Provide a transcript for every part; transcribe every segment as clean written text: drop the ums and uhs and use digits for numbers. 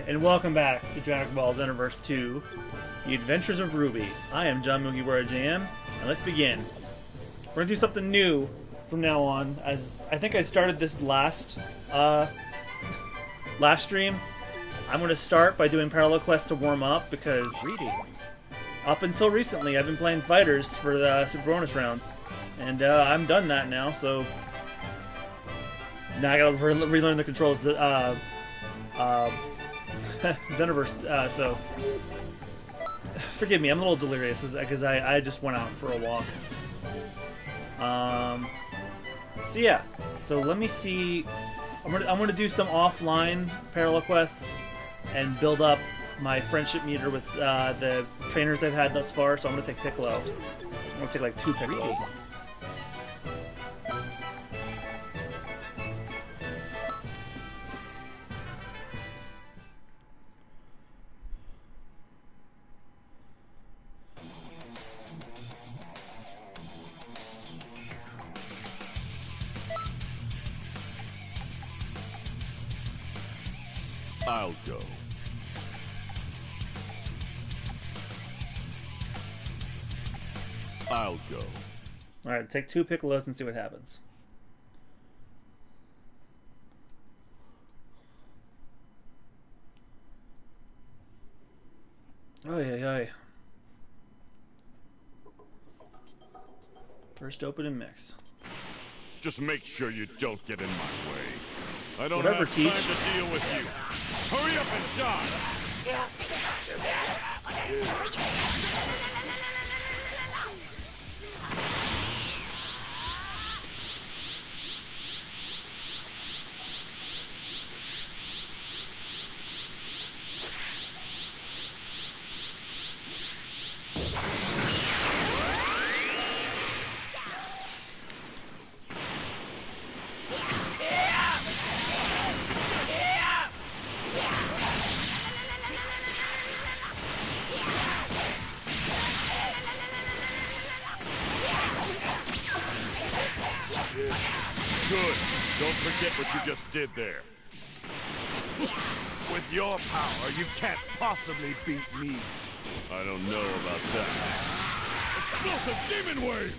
and welcome back to Dragon Ball Xenoverse 2, The Adventures of Ruby. I am John MugiwaraJM, and let's begin. We're going to do something new from now on, as I think I started this last stream. I'm going to start by doing parallel quests to warm up, because up until recently I've been playing fighters for the super bonus rounds, and I'm done that now, so now I gotta relearn the controls. Xenoverse, so forgive me, I'm a little delirious because I just went out for a walk. So yeah, so let me see. I'm gonna do some offline parallel quests and build up my friendship meter with the trainers I've had thus far. So I'm gonna take Piccolo. I'm gonna take like 2 Piccolos. I'll go. I'll go. Alright, take 2 Piccolos and see what happens. Oy. First open and mix. Just make sure you don't get in my way. I don't Whatever, have Teach. time to deal with you. Hurry up and die! Good. Don't forget what you just did there. With your power, you can't possibly beat me. I don't know about that. Explosive Demon Wave!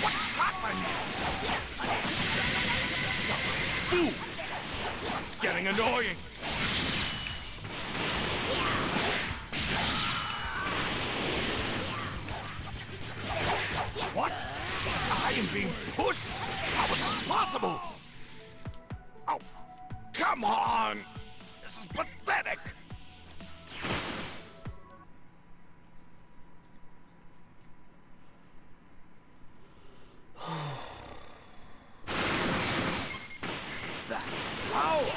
What happened? Stop it, fool! This is getting annoying. What? I am being pushed? How is this possible? Oh, come on! This is pathetic! That power!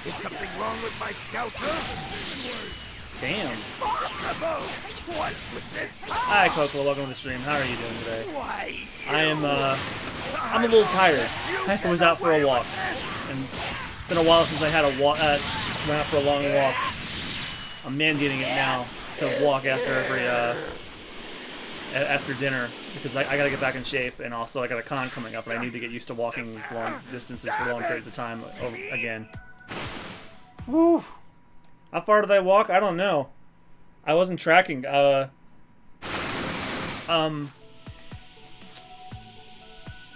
Is something wrong with my scouter? Damn. Impossible! What's with this power? Hi, Coco. Welcome to the stream. How are you doing today? Why, I'm a little tired. I was out for a walk, and it's been a while since I had a walk. Went out for a long walk. I'm mandating it now to walk after every after dinner because I gotta get back in shape, and also I got a con coming up, and I need to get used to walking long distances for long periods of time again. Whew. How far did I walk? I don't know. I wasn't tracking. I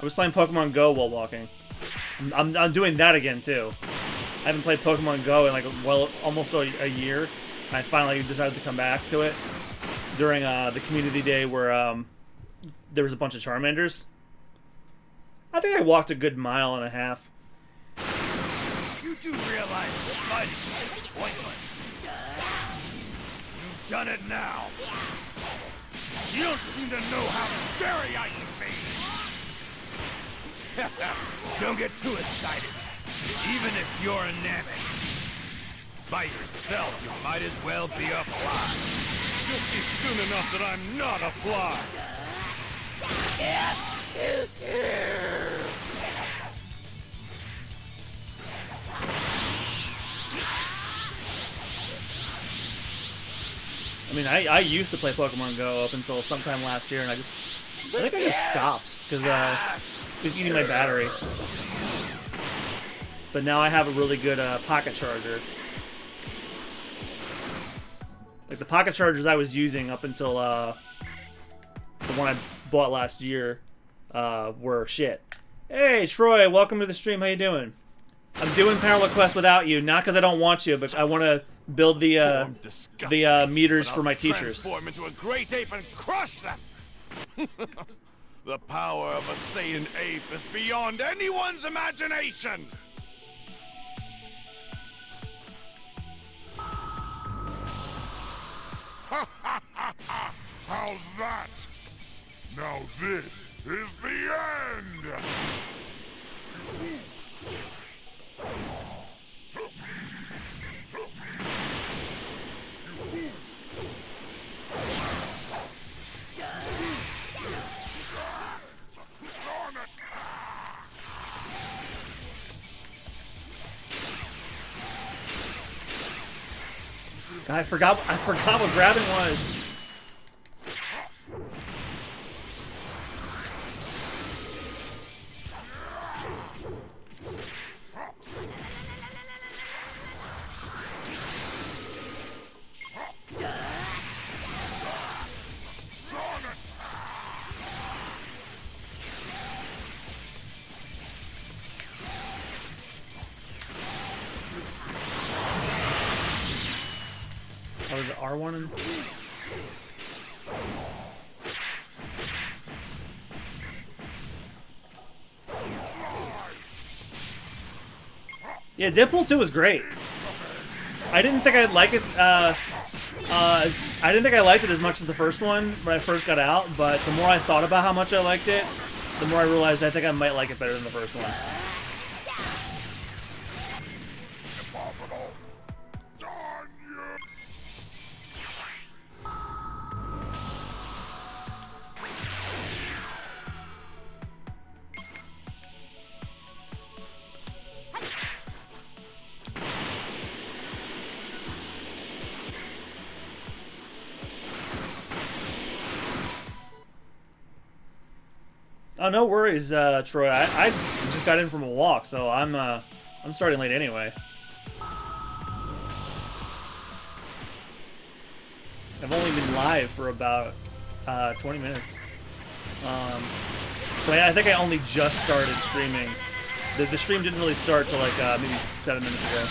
was playing Pokemon Go while walking. I'm doing that again too. I haven't played Pokemon Go in like almost a year. And I finally decided to come back to it during the community day where there was a bunch of Charmanders. I think I walked a good 1.5 miles. You do realize that fighting is pointless. You've done it now. You don't seem to know how scary I can be. Don't get too excited, even if you're a namek. By yourself, you might as well be a fly. You'll see soon enough that I'm not a fly. I mean, I used to play Pokemon Go up until sometime last year, and I think I just stopped because It was eating my battery. But now I have a really good pocket charger. Like the pocket chargers I was using up until the one I bought last year were shit. Hey Troy, welcome to the stream. How you doing? I'm doing Parallel Quest without you, not because I don't want you, but I want to build the meters for my teachers. Transform into a great ape and crush them. The power of a Saiyan ape is beyond anyone's imagination. How's that? Now this is the end! I forgot what grabbing was. Oh, is it R1 and... Yeah, Deadpool 2 was great. I didn't think I'd like it, I didn't think I liked it as much as the first one when I first got out, but the more I thought about how much I liked it, the more I realized I think I might like it better than the first one. Impossible! Darn you! Oh, no worries, Troy. I just got in from a walk, so I'm starting late anyway. I've only been live for about 20 minutes. But I think I only just started streaming. The stream didn't really start till like maybe 7 minutes ago.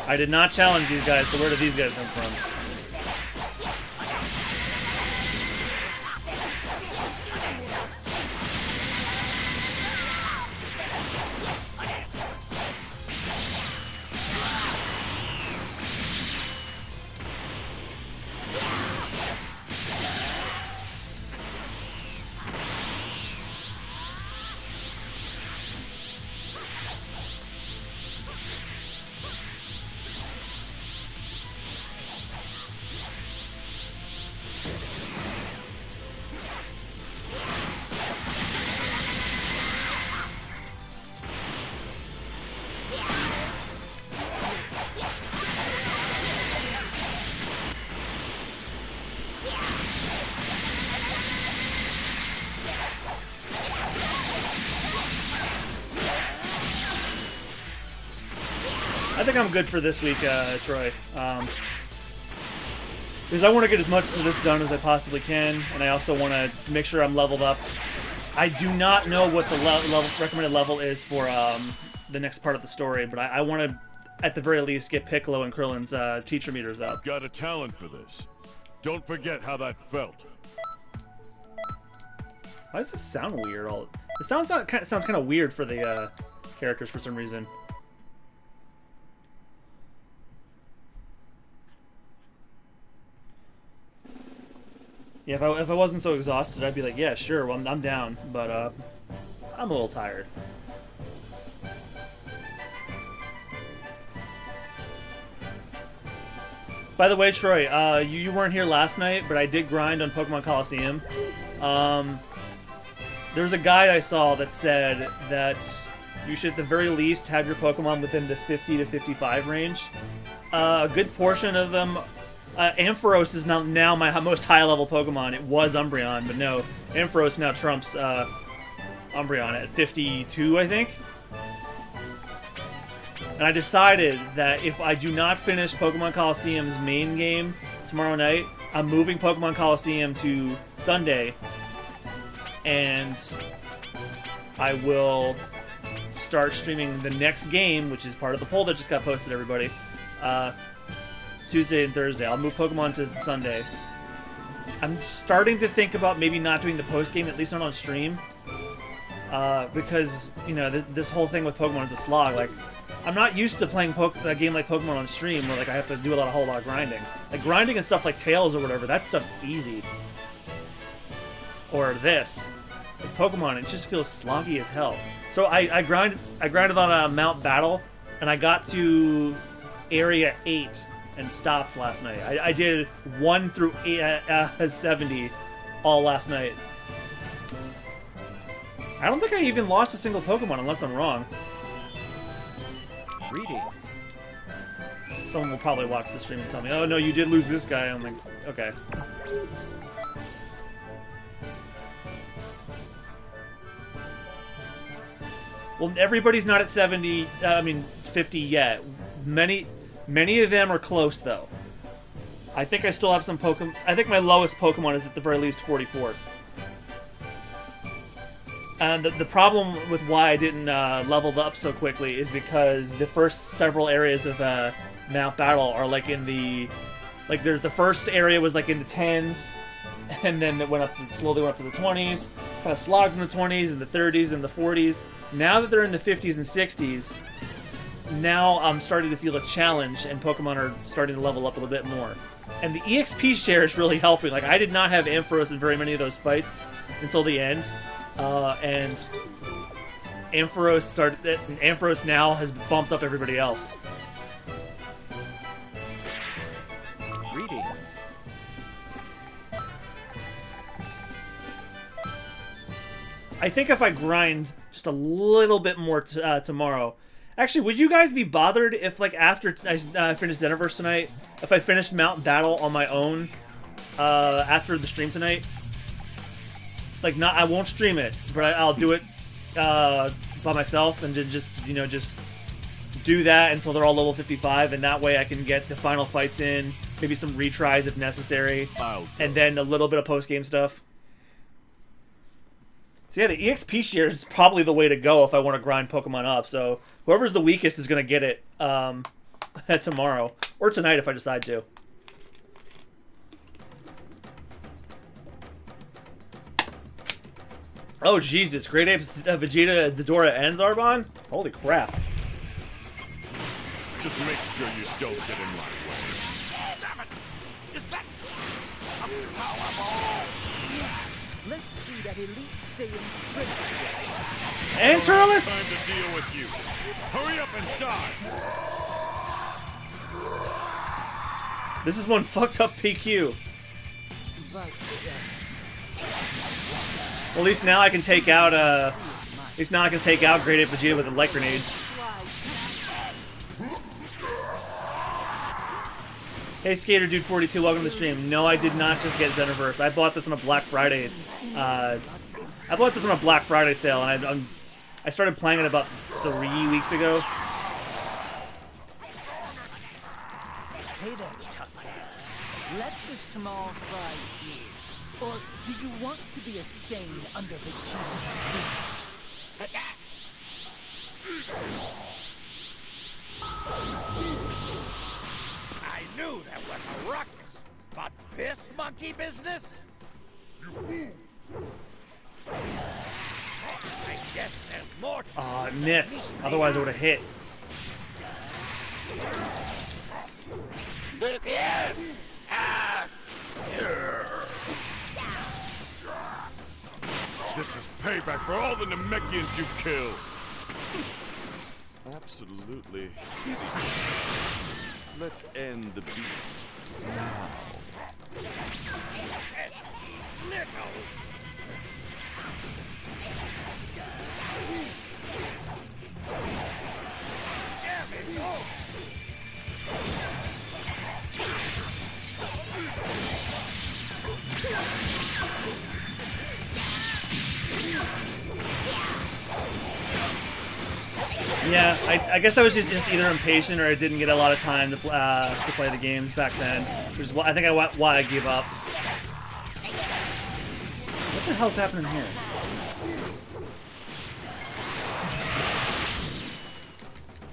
I did not challenge these guys, so where did these guys come from? I think I'm good for this week, Troy. Because I want to get as much of this done as I possibly can, and I also want to make sure I'm leveled up. I do not know what the recommended level is for the next part of the story, but I want to, at the very least, get Piccolo and Krillin's teacher meters up. Got a talent for this. Don't forget how that felt. Why does this sound weird? It sounds kind of weird for the characters for some reason. Yeah, if I wasn't so exhausted, I'd be like, yeah, sure, well, I'm down. But I'm a little tired. By the way, Troy, you weren't here last night, but I did grind on Pokemon Coliseum. There's a guy I saw that said that you should at the very least have your Pokemon within the 50 to 55 range. A good portion of them... Ampharos is now my most high-level Pokemon. It was Umbreon, but no. Ampharos now trumps Umbreon at 52, I think. And I decided that if I do not finish Pokemon Coliseum's main game tomorrow night, I'm moving Pokemon Coliseum to Sunday. And I will start streaming the next game, which is part of the poll that just got posted, everybody. Tuesday and Thursday. I'll move Pokemon to Sunday. I'm starting to think about maybe not doing the post-game, at least not on stream. Because, you know, this whole thing with Pokemon is a slog. Like, I'm not used to playing a game like Pokemon on stream where, like, I have to do a whole lot of grinding. Like, grinding and stuff like Tails or whatever, that stuff's easy. Or this. With Pokemon, it just feels sloggy as hell. So I grinded on Mount Battle, and I got to Area 8 and stopped last night. I did 1 through 70 all last night. I don't think I even lost a single Pokemon, unless I'm wrong. Greetings. Someone will probably watch the stream and tell me, oh no, you did lose this guy. I'm like, okay. Well, everybody's not at 70, I mean, 50 yet. Many of them are close, though. I think I still have some Pokemon. I think my lowest Pokemon is at the very least 44. And the problem with why I didn't level up so quickly is because the first several areas of Mount Battle are like in the... Like, there's the first area was like in the 10s, and then it went up slowly went up to the 20s, kind of slogged in the 20s and the 30s and the 40s. Now that they're in the 50s and 60s, now I'm starting to feel a challenge, and Pokemon are starting to level up a little bit more. And the EXP share is really helping. Like, I did not have Ampharos in very many of those fights until the end, and Ampharos now has bumped up everybody else. Greetings. I think if I grind just a little bit more tomorrow... Actually, would you guys be bothered if, like, after I finished Xenoverse tonight, if I finished Mount Battle on my own after the stream tonight? Like, I won't stream it, but I'll do it by myself and just do that until they're all level 55, and that way I can get the final fights in, maybe some retries if necessary, and then a little bit of post-game stuff. So yeah, the EXP share is probably the way to go if I want to grind Pokemon up. So whoever's the weakest is going to get it tomorrow. Or tonight if I decide to. Oh, Jesus. Great Apes, Vegeta, Dodora, and Zarbon? Holy crap. Just make sure you don't get in my way. Damn it! Is that a powerball? Let's see that elite Saiyan strength. And Turles! Time to deal with you. Hurry up and die. This is one fucked up PQ. But, Well, at least now I can take out Great Ape Vegeta with a light grenade. Hey, Skater Dude 42, welcome to the stream. No, I did not just get Xenoverse. I bought this on a Black Friday. I bought this on a Black Friday sale, and I started playing it about 3 weeks ago. hey there, tough guys. Let the small fry be. Or do you want to be a stain under the cheese wings? I knew there was a ruckus, but this monkey business? I guess there's more to Oh, I missed. Otherwise, I would have hit. This is payback for all the Namekians you killed. Absolutely hideous. Let's end the beast now. Yeah, I guess I was just either impatient or I didn't get a lot of time to play the games back then, which is why I gave up. What the hell's happening here?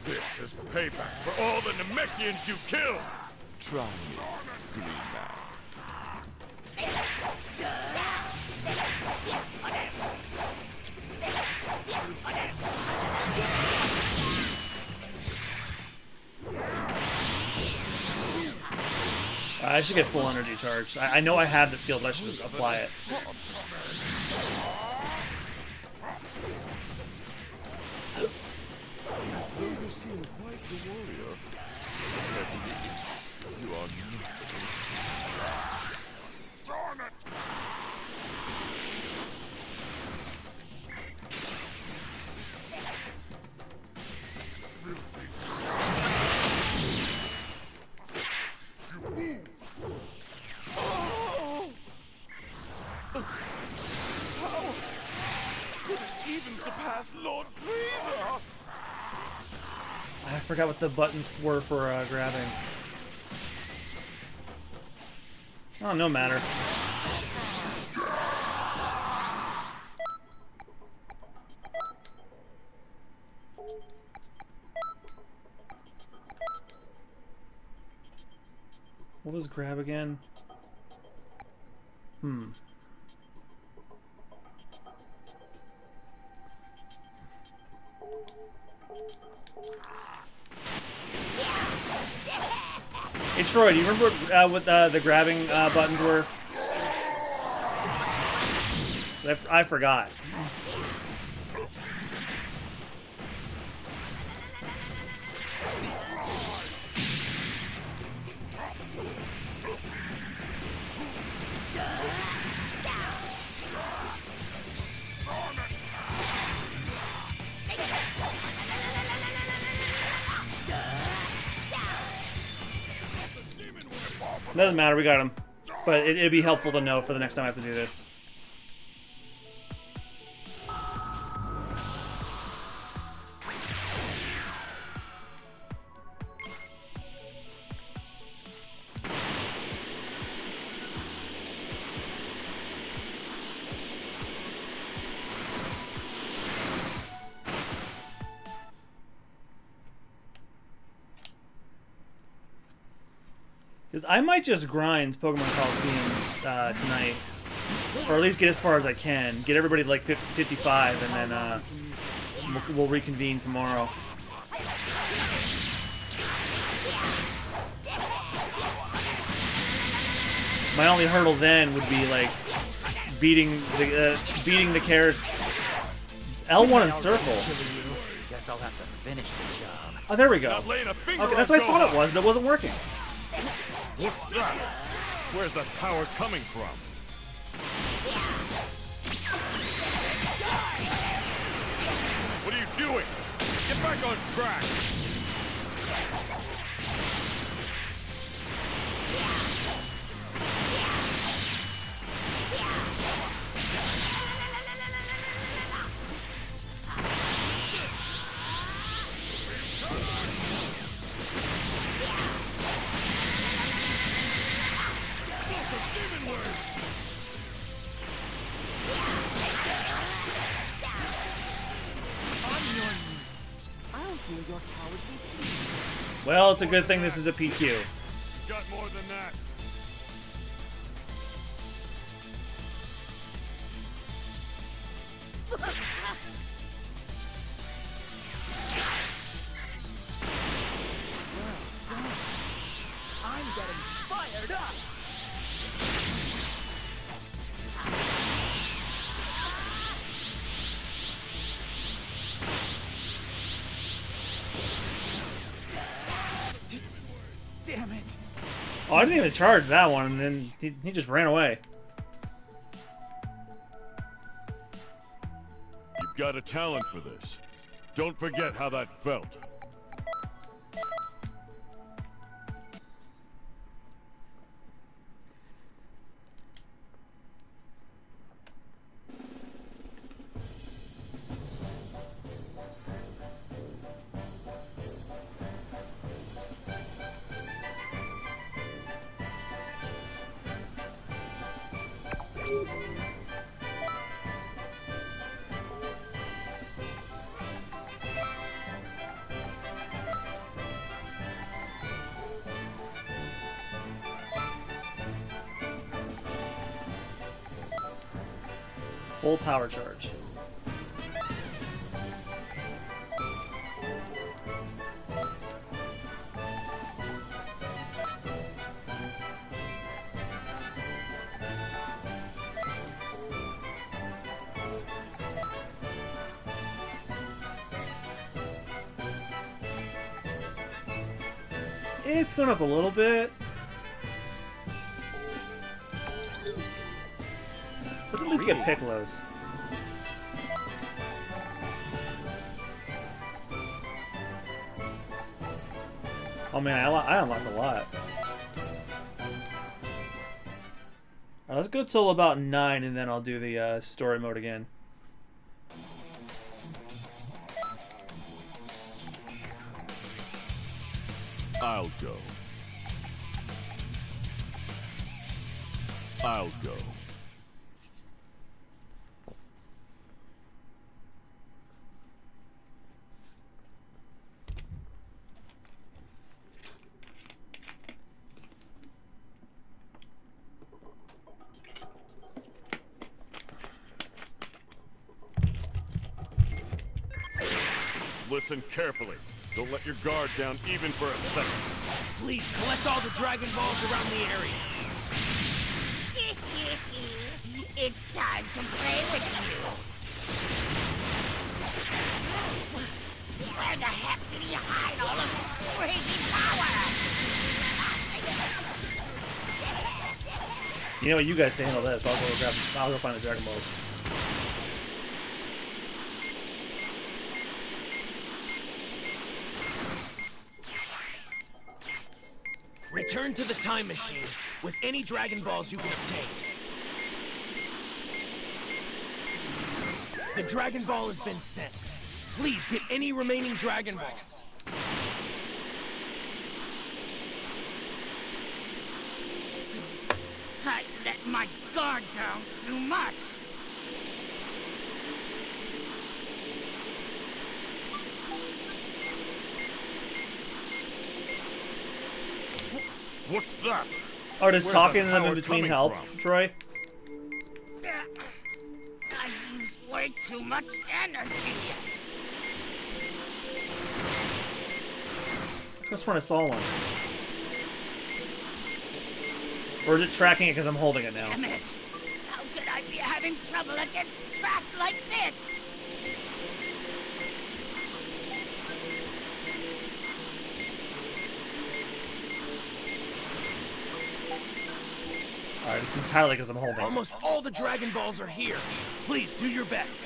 This is payback for all the Namekians you killed! Try me, Green Man. I should get full energy charge. I know I have the skills. I should apply it. Though you seem quite the warrior, compared to me, you are nothing. Darn it! Power couldn't even surpass Lord Freezer! I forgot what the buttons were for grabbing. Oh, no matter. What was grab again? Hey Troy, do you remember what the grabbing buttons were? I forgot. Doesn't matter, we got him. But it'd be helpful to know for the next time I have to do this. Because I might just grind Pokemon Coliseum tonight. Or at least get as far as I can. Get everybody to like 55 and then we'll reconvene tomorrow. My only hurdle then would be like beating the character. L1 and circle. Guess I'll have to finish the job. Oh, there we go. Okay, that's what I thought it was, but it wasn't working. What's that? Where's that power coming from? What are you doing? Get back on track! Well, it's a good thing this is a PQ. Got more than that. I'm getting fired up! Damn it! Oh, I didn't even charge that one, and then he just ran away. You've got a talent for this. Don't forget how that felt. Full power charge. It's going up a little bit. Let's at least get Piccolos. Oh man, I unlocked a lot. Alright, let's go till about 9 and then I'll do the story mode again. I'll go. I'll go. Listen carefully. Don't let your guard down even for a second. Please collect all the Dragon Balls around the area. It's time to play with you. Where the heck did he hide all of this crazy power? You know what? You guys to handle this. I'll go find the Dragon Balls. Return to the time machine with any Dragon Balls you can obtain. The Dragon Ball has been sent. Please get any remaining Dragon Balls. I let my guard down too much. What's that? Oh, just Where's talking that to them in power between coming help, from? Troy? I use way too much energy. I just when I saw one. Or is it tracking it because I'm holding it now? Damn it! How could I be having trouble against trash like this? Alright, it's entirely because I'm holding it. Almost all the Dragon Balls are here. Please do your best.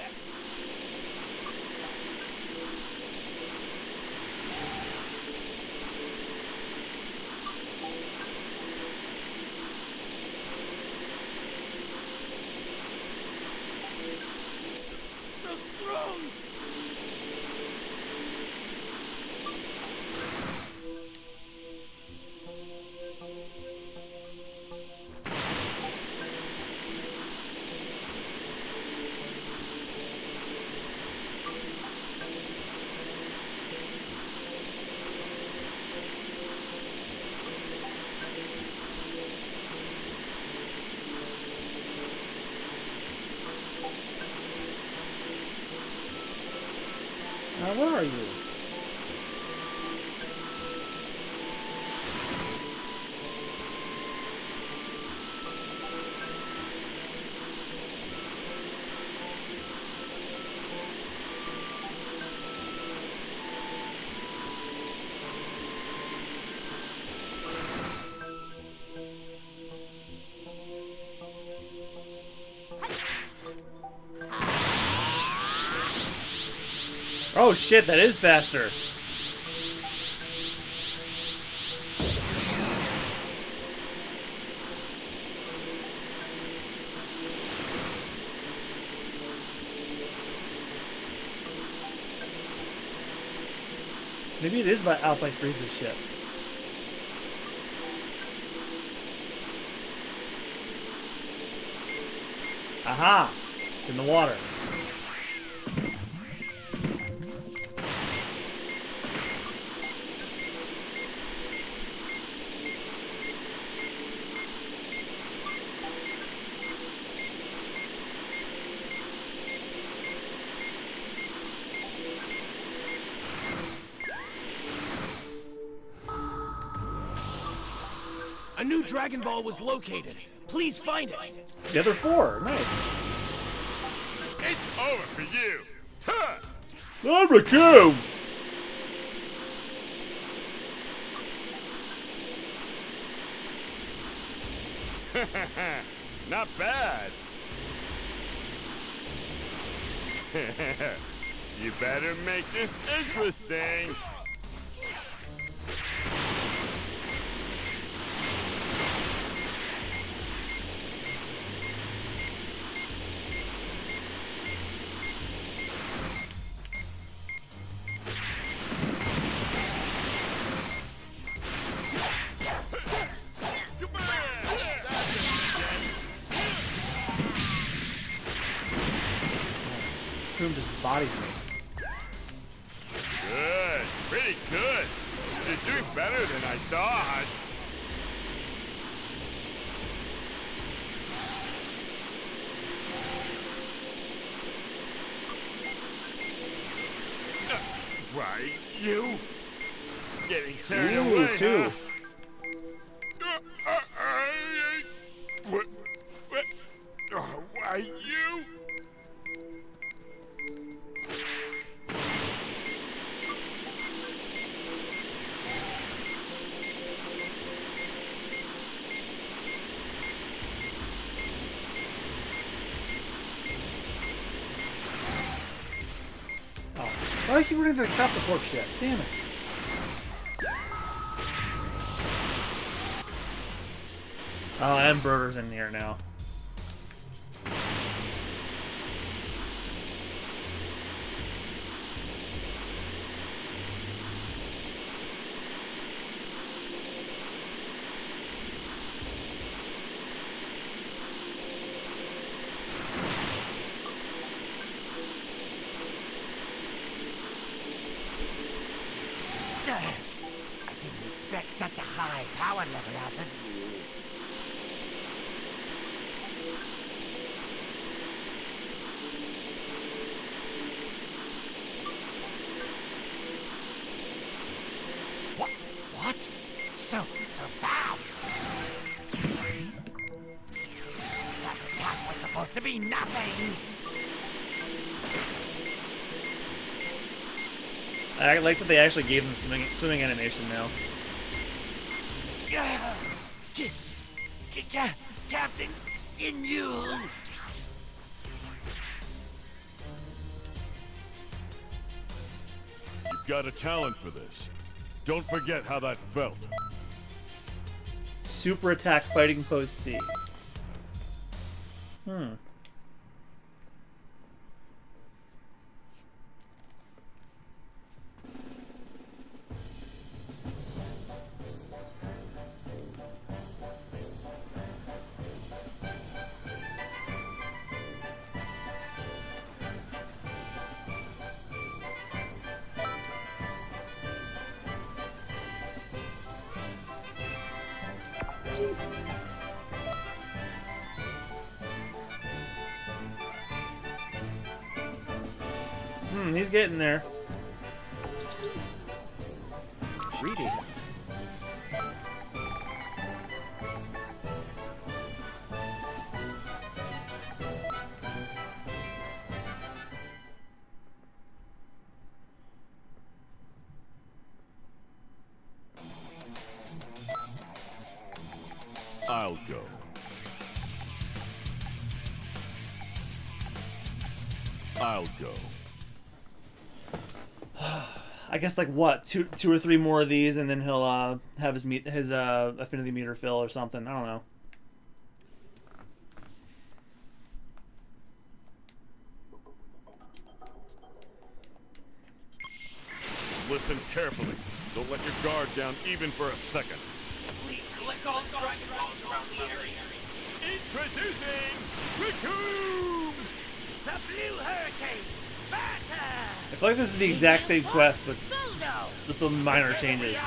So strong! Where are you? Oh shit, that is faster. Maybe it is out by Frieza's ship. Aha! It's in the water. A new Dragon Ball was located. Please find it. The other 4. Nice. It's over for you. Tuh! I'm a cow. Not bad. You better make this interesting. Boom just bodied me. Good. Pretty good. You're doing better than I thought. Why, you? Getting carried Ooh, away, too. Huh? What? Why, you? Oh. Why do I keep running to the capsule corp shit? Damn it. Oh, and Broder's in here now. I didn't expect such a high power level out of you. What? So fast? That attack was supposed to be nothing. I like that they actually gave him swimming animation now. Captain, in you. You've got a talent for this. Don't forget how that felt. Super attack fighting pose C. He's getting there. Greetings. I'll go. I'll go. I guess like what, two or three more of these, and then he'll have his affinity meter fill or something. I don't know. Listen carefully. Don't let your guard down even for a second. Please collect all Dragon Balls around the area. Introducing Recoome! The Blue Hurricane, Sparta! I feel like this is the exact same quest, but Zoldo! with some minor changes.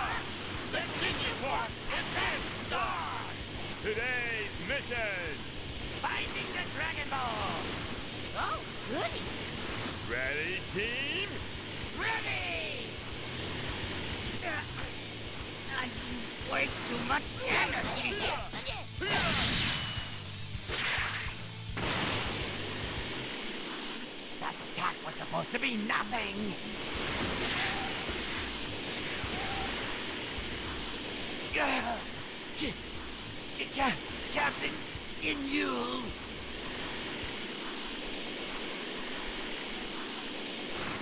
The Digiforce Advance Star! Today's mission! Finding the Dragon Balls! Oh, goody! Ready, team? Ready! I use way too much energy. That attack was supposed to be nothing. Captain, in you.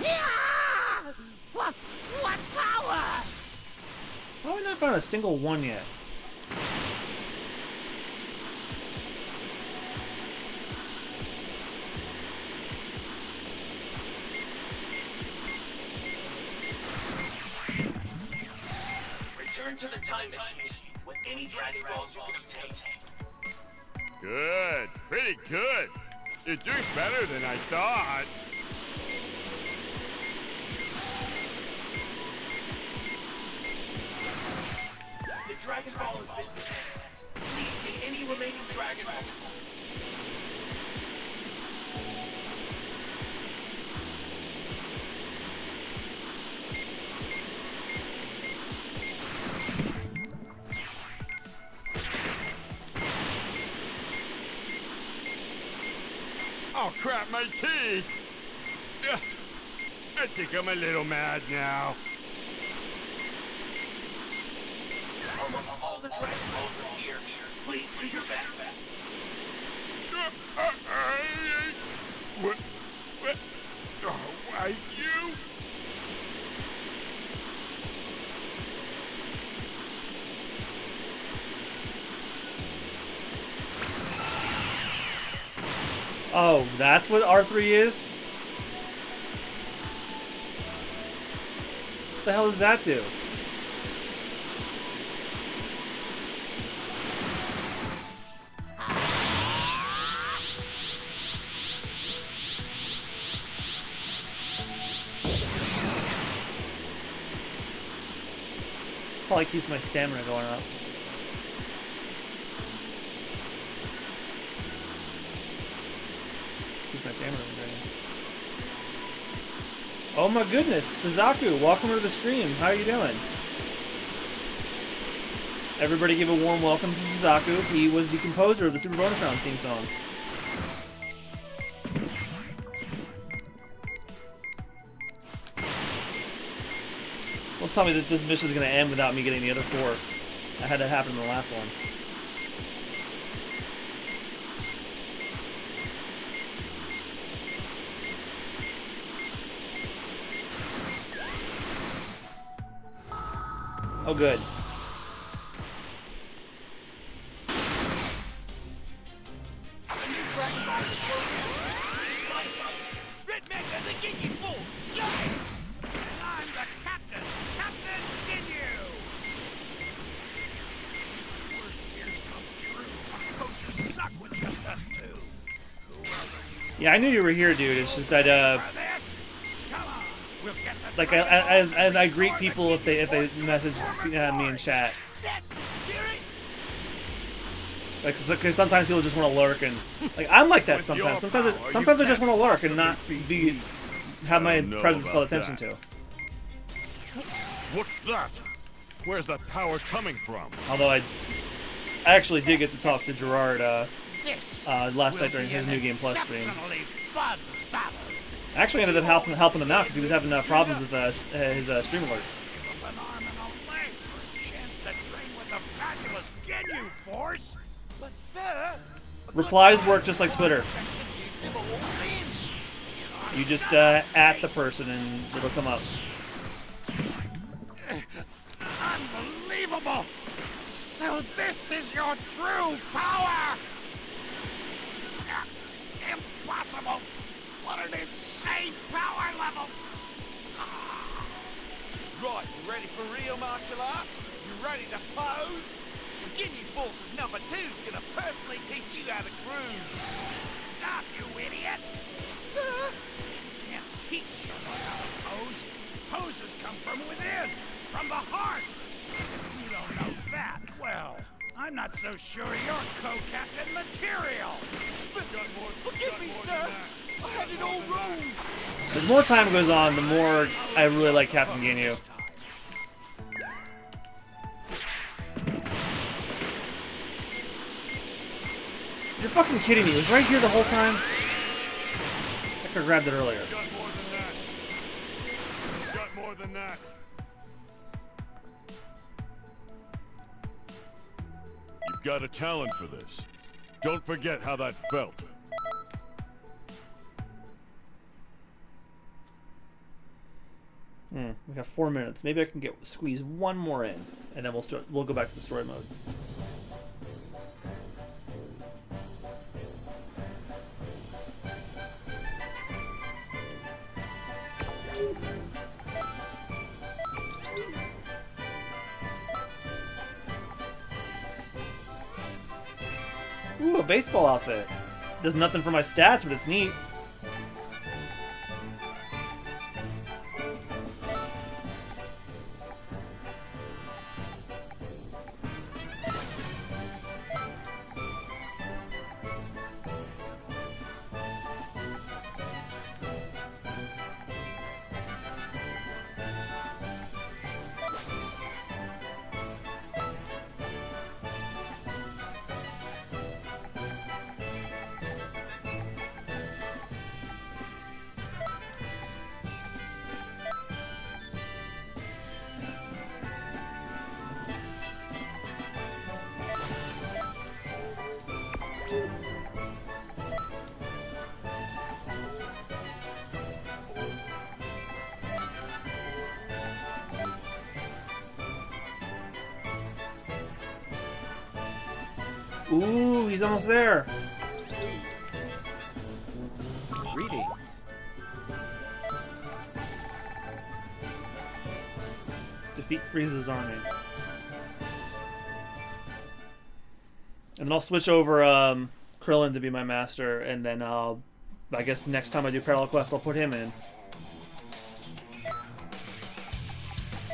Yeah! What power? How have I not found a single one yet? Return to the time machine with any Dragon Balls you can obtain. Good. Pretty good. You're doing better than I thought. The Dragon Ball has been set. Please get any remaining Dragon Balls. Oh, crap, my teeth! Ugh. I think I'm a little mad now. Almost all the Dragon Balls are here. Please do your best. What? Oh, why you? Oh, that's what R3 is? What the hell does that do? Probably keeps my stamina going up. Keeps my stamina going. Oh my goodness, Mizaku, welcome to the stream. How are you doing? Everybody give a warm welcome to Mizaku. He was the composer of the Super Bonus Round theme song. Don't tell me that this mission is going to end without me getting the other 4. That had to happen in the last one. Oh, good. Red Magna, the Ginyu Force! I'm the captain, Captain Ginyu. Worst fears come true. Our coasters suck with just us two. Yeah, I knew you were here, dude. It's just I'd For this, come on. We'll get the like I greet people if they message me in chat. That's the spirit. Like, cause sometimes people just want to lurk and like I'm like that sometimes. Sometimes I just want to lurk and not have my presence called attention to. What's that? Where's that power coming from? Although I actually did get to talk to Gerard This last will night during be his an New Game Plus stream. exceptionally fun battle. I actually ended up helping him out because he was having problems with his stream alerts. Give up an arm and a leg for a chance to train with the fabulous Ginyu Force. But sir, Replies work just like Twitter. You just at the person and it'll come up. unbelievable. So this is your true power. Impossible. What an insane power level. Right, you ready for real martial arts? You ready to pose? The Ginyu Force's number 2's gonna personally teach you how to groove. Stop, you idiot. Sir? You can't teach someone how to pose. Poses come from within, from the heart. If you don't know that, well, I'm not so sure you're co-captain material. Forgive me, sir. I had it all wrong. As more time goes on, the more I really like Captain Ginyu. You're fucking kidding me. It was right here the whole time? I could have grabbed it earlier. You got more than that. You got more than that. You've got a talent for this. Don't forget how that felt. We got 4 minutes. Maybe I can squeeze one more in, and then we'll go back to the story mode. Ooh, a baseball outfit. Does nothing for my stats, but it's neat. Ooh, he's almost there. Greetings. Defeat Frieza's army. And then I'll switch over Krillin to be my master, and then I guess next time I do Parallel Quest, I'll put him in.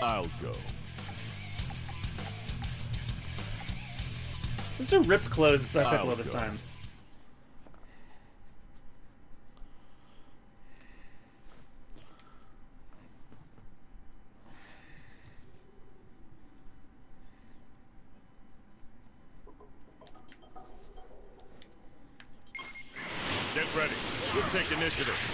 I'll go. Let's do ripped clothes by Piccolo I'll this go. time. Get ready. We'll take initiative.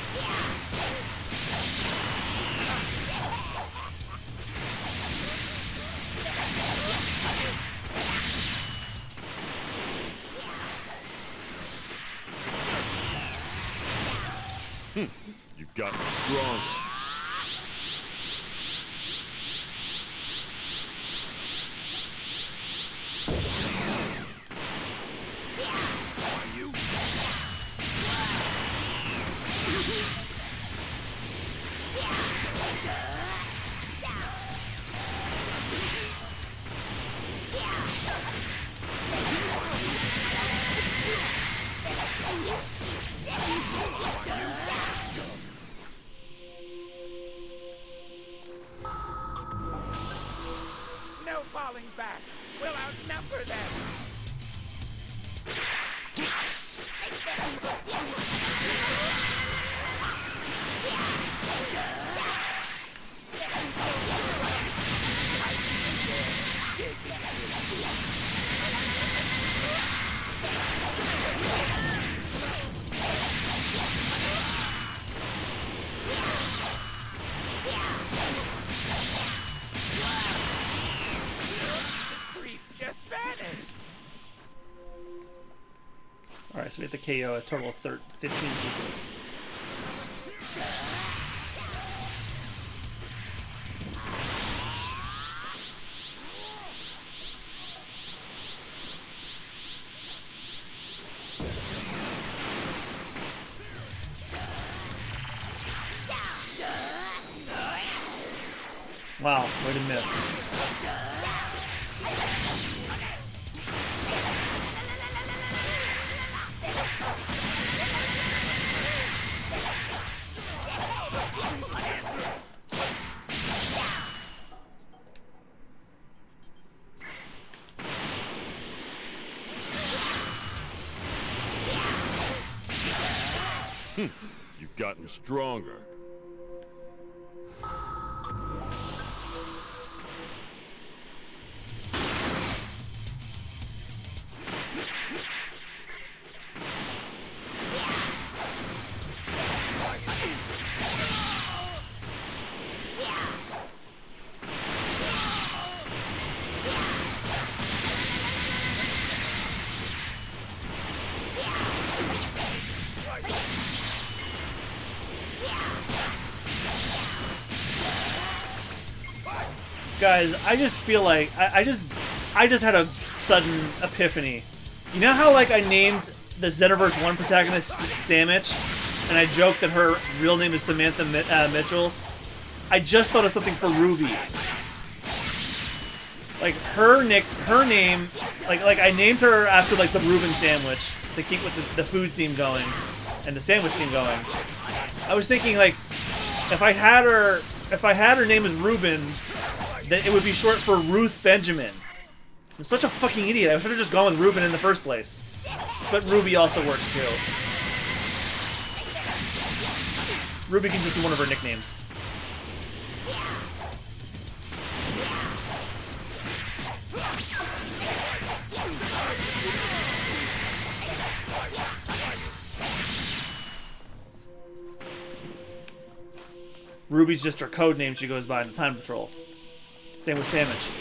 You've gotten stronger. No falling back. We'll outnumber them. The creep just vanished. Alright, so we have to KO a total of 15 people. Wow, way to miss. You've gotten stronger. Guys, I just feel like I just had a sudden epiphany. You know how like I named the Xenoverse 1 protagonist Sandwich, and I joked that her real name is Samantha Mitchell? I just thought of something for Ruby. Like her name, like I named her after like the Reuben sandwich to keep with the food theme going and the sandwich theme going. I was thinking like if I had her name as Reuben, then it would be short for Ruth Benjamin. I'm such a fucking idiot. I should have just gone with Reuben in the first place. But Ruby also works too. Ruby can just be one of her nicknames. Ruby's just her code name she goes by in the Time Patrol. Same with Sandwich.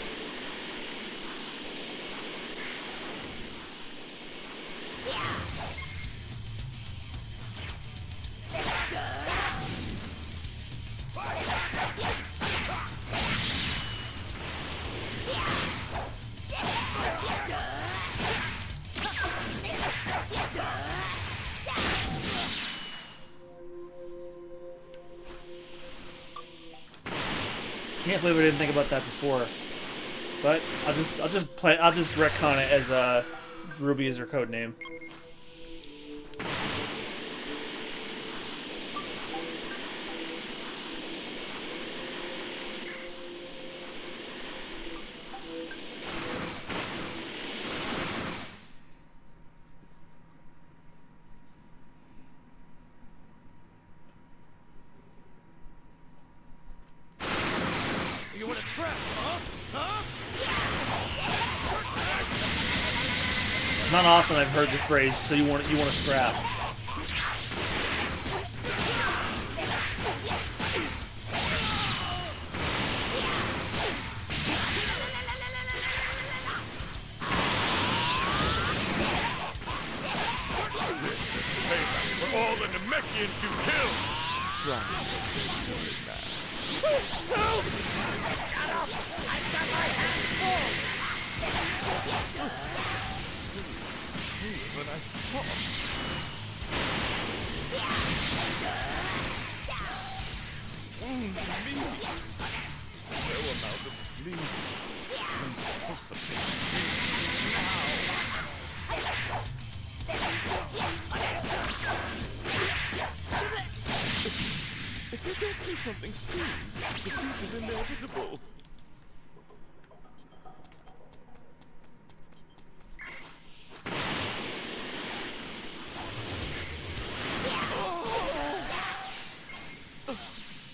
Can't believe I didn't think about that before. But I'll just retcon it as Ruby is her code name. You want to scrap, huh? Huh? It's not often I've heard the phrase, so you want to scrap. This is payback for all the Namekians you killed! Try not to do it back. Help! I've got my hands full! But I thought... Me? No amount of bleeding can possibly save me now. If you don't do something soon, defeat is inevitable.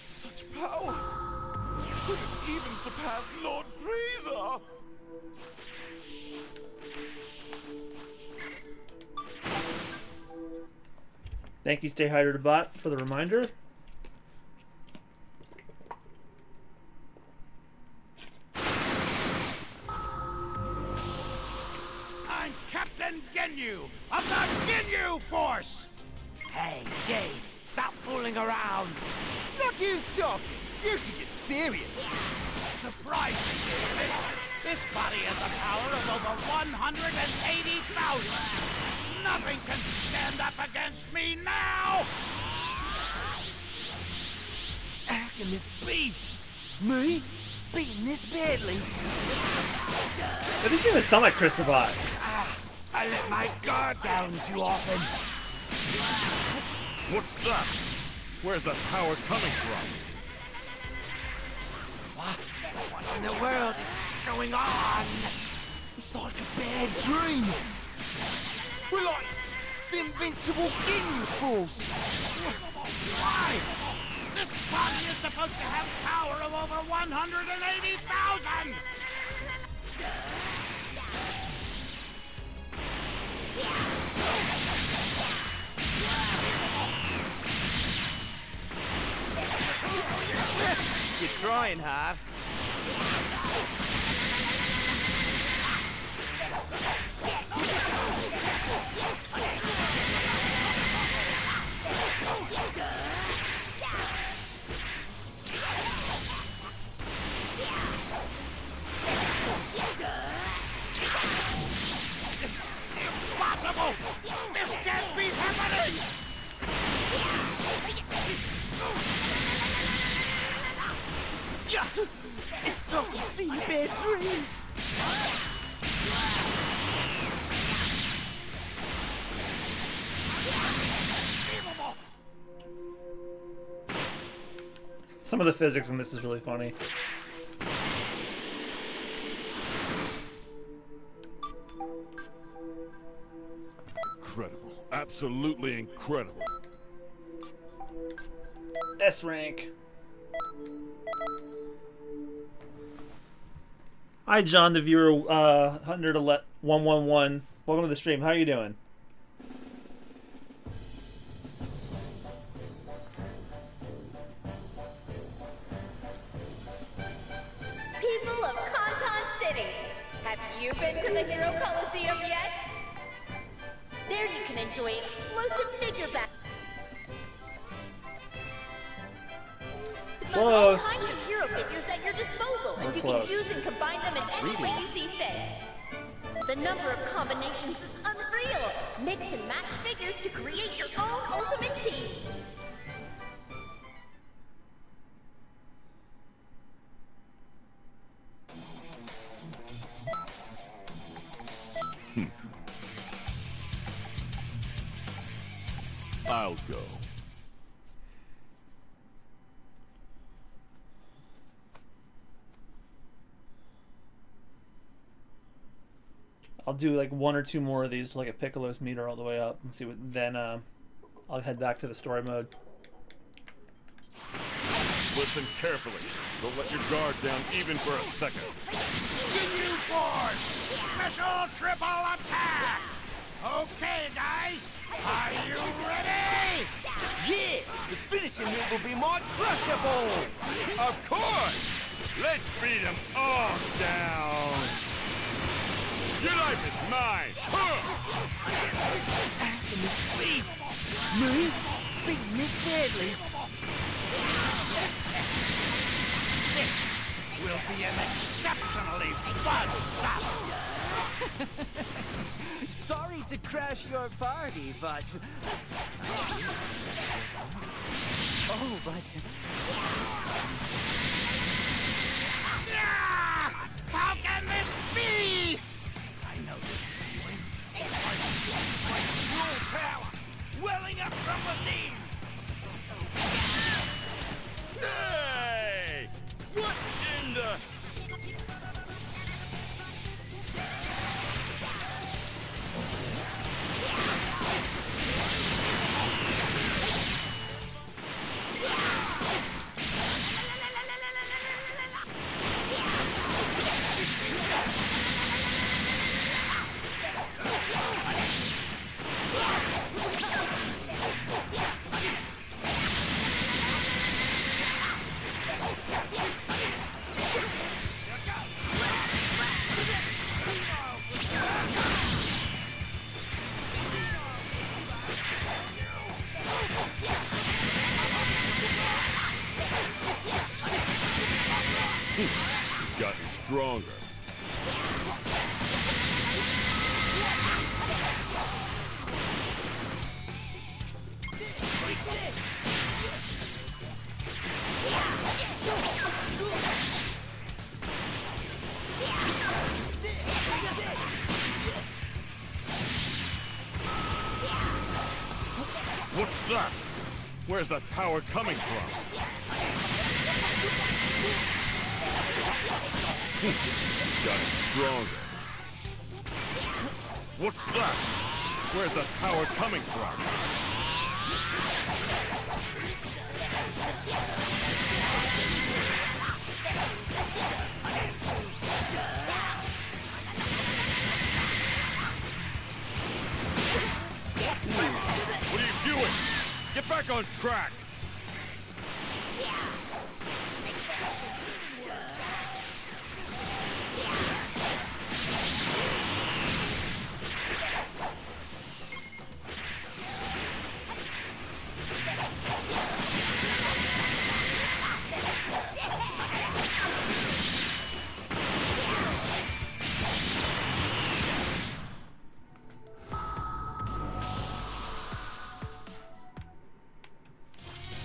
Such power! Could it even surpass Lord Frieza? Thank you, Stay Hydrated Bot, for the reminder. I'm Captain Ginyu of the Ginyu Force! Hey, Jace, stop fooling around! Look who's talking! You should get serious! Surprising, isn't it? This body has a power of over 180,000! Nothing can stand up against me now! How can this be? Me? Beaten this badly? That doesn't even sound like Chris Sabat. I let my guard down too often. What's that? Where's that power coming from? What in the world is going on? It's like a bad dream. We're like the invincible Ginyu Force. Why? This body is supposed to have power of over 180,000! You're trying hard. a bad dream. Some of the physics in this is really funny. Incredible. Absolutely incredible. S rank. Hi, John, the viewer 111. Welcome to the stream. How are you doing? People of Canton City, have you been to the Hero Coliseum yet? There you can enjoy explosive figure battles. With all kinds of hero figures at your disposal, and you can use and combine them in any way you see fit. The number of combinations is unreal. Mix and match figures to create your own ultimate team. I'll go. I'll do like one or two more of these, like a Piccolo's meter all the way up, and see what. Then I'll head back to the story mode. Listen carefully. Don't let your guard down even for a second. The new force! Special triple attack! Okay, guys, are you ready? Yeah, the finishing move will be more crushable. Of course! Let's beat them all down! Your life is mine! After Miss Speed. Me? Beat Miss Deadly. This will be an exceptionally fun battle. Sorry to crash your party, but... Oh, but... Yeah! How can this be? I know this feeling. It's like true power welling up from within. Hey! What in the... gotten stronger. What's that? Where's that power coming from? Gotten stronger. What's that? Where's that power coming from? What are you doing? Get back on track!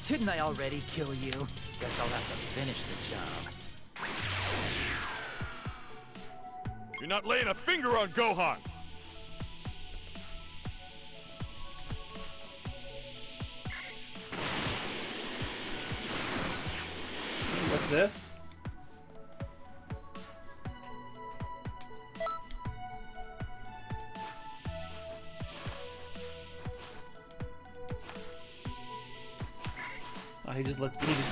Didn't I already kill you? Guess I'll have to finish the job. You're not laying a finger on Gohan! What's this? Oh, he just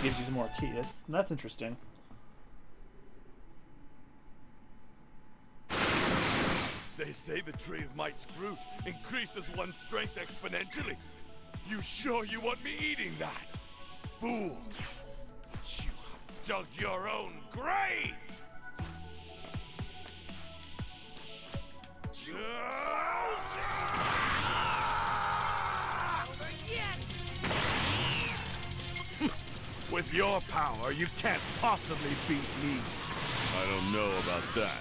gives you some more key. That's interesting. They say the Tree of Might's fruit increases one's strength exponentially. You sure you want me eating that? Fool! You have dug your own grave! With your power, you can't possibly beat me. I don't know about that.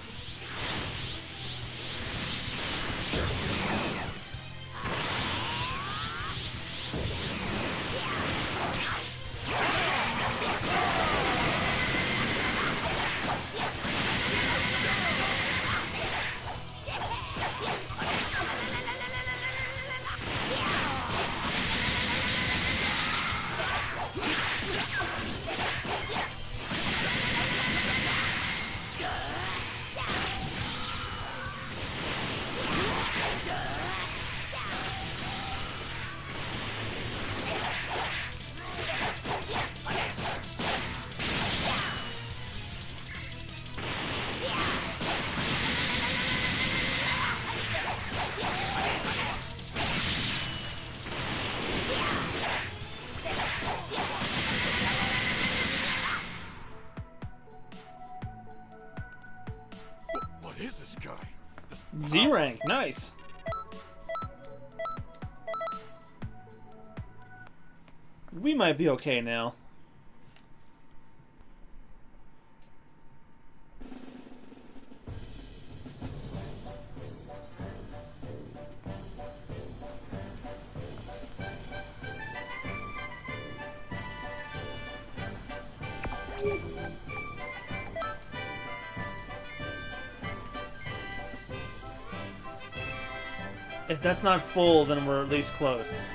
What is this guy? Z rank, nice. We might be okay now. If that's not full, then we're at least close.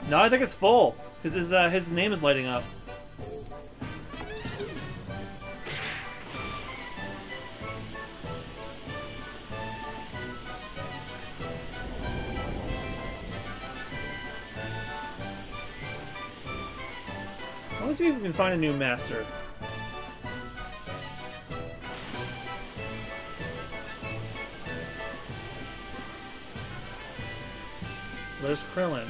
No, I think it's full, because his name is lighting up. I want to see if we can find a new master. Where's Krillin?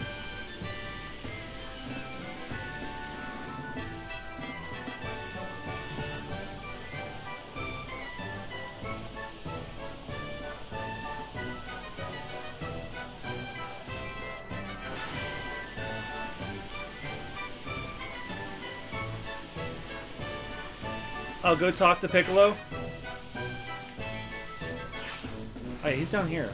I'll go talk to Piccolo. Hey, he's down here.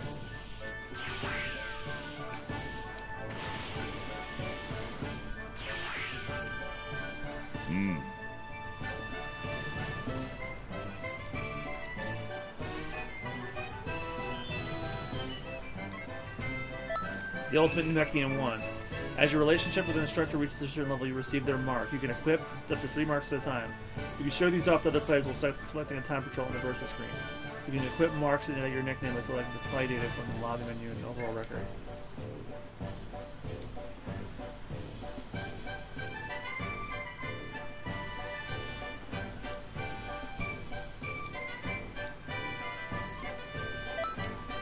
The Ultimate Namekian 1. As your relationship with an instructor reaches a certain level, you receive their mark. You can equip up to 3 marks at a time. You can show these off to other players while selecting a time patrol on the Versa screen. You can equip marks and your nickname by selecting the play data from the lobby menu and overall record.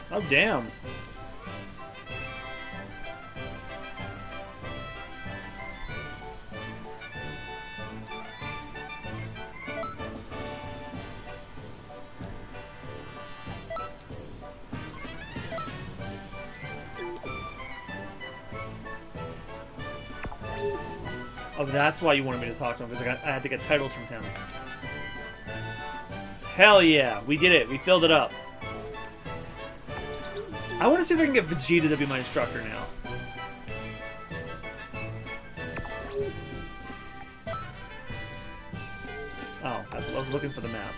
Oh, damn. Oh, that's why you wanted me to talk to him, because I had to get titles from him. Hell yeah, we did it. We filled it up. I want to see if I can get Vegeta to be my instructor now. Oh, I was looking for the map.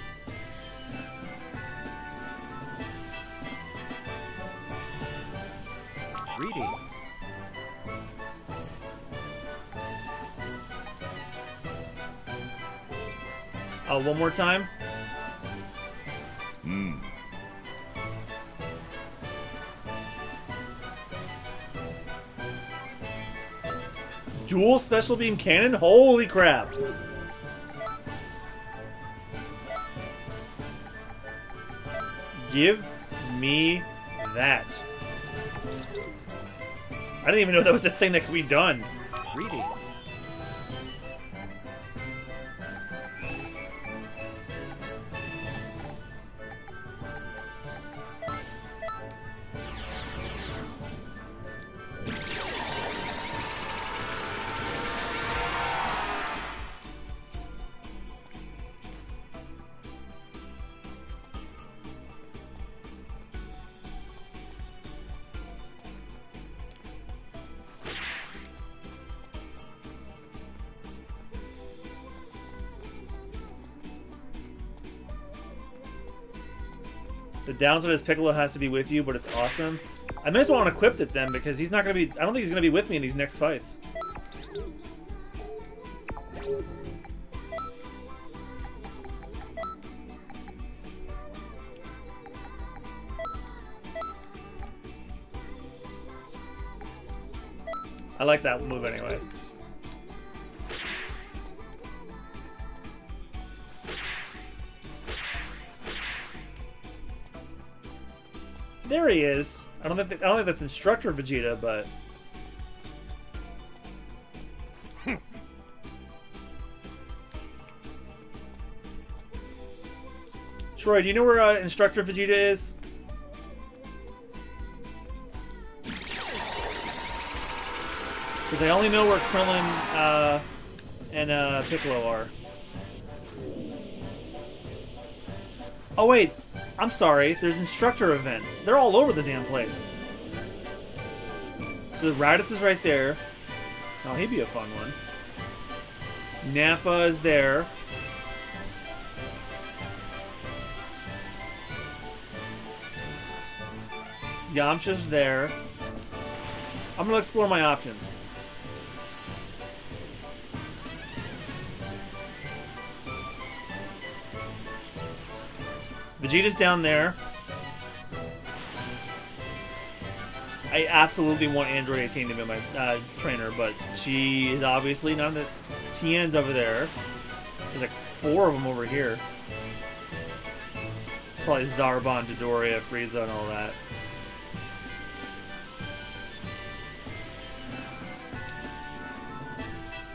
Greetings. Oh, one more time? Dual special beam cannon? Holy crap! Give me that. I didn't even know that was a thing that could be done. Greetings. The downside is Piccolo has to be with you, but it's awesome. I may as well unequip it then, because he's not going to be... I don't think he's going to be with me in these next fights. I like that move anyway. There he is. I don't think that's Instructor Vegeta, but Troy, do you know where Instructor Vegeta is? Because I only know where Krillin and Piccolo are. Oh wait, I'm sorry. There's instructor events. They're all over the damn place. So Raditz is right there. Oh, he'd be a fun one. Nappa is there. Yamcha's there. I'm gonna explore my options. Vegeta's down there. I absolutely want Android 18 to be my trainer, but she is obviously not. The Tien's over there. There's like 4 of them over here. It's probably Zarbon, Dodoria, Frieza, and all that.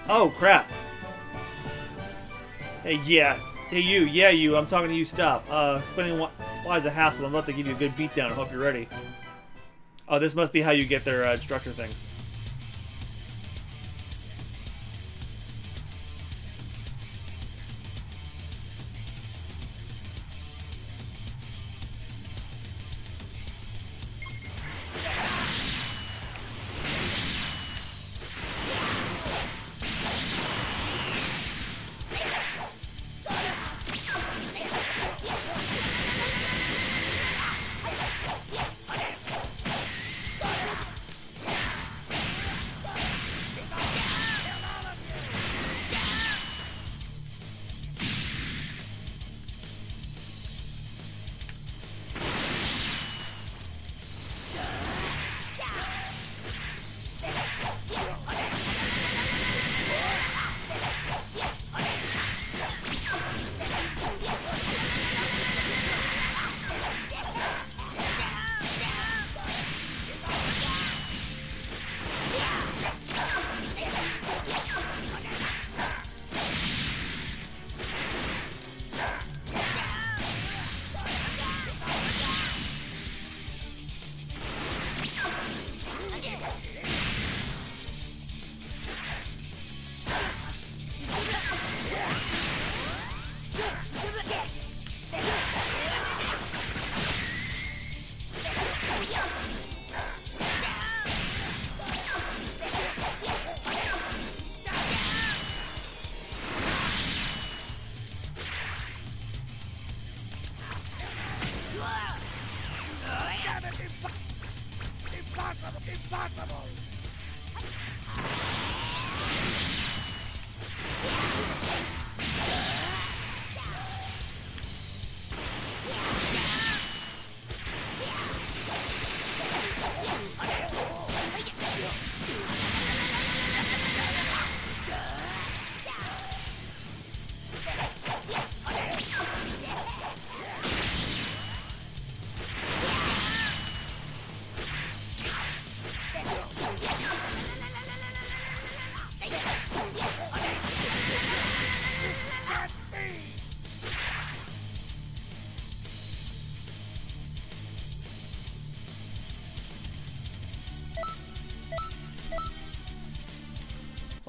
Oh, crap. Hey, yeah. Hey, you. Yeah, you. I'm talking to you. Stop. Explaining why is a hassle. I'm about to give you a good beatdown. I hope you're ready. Oh, this must be how you get their instructor things.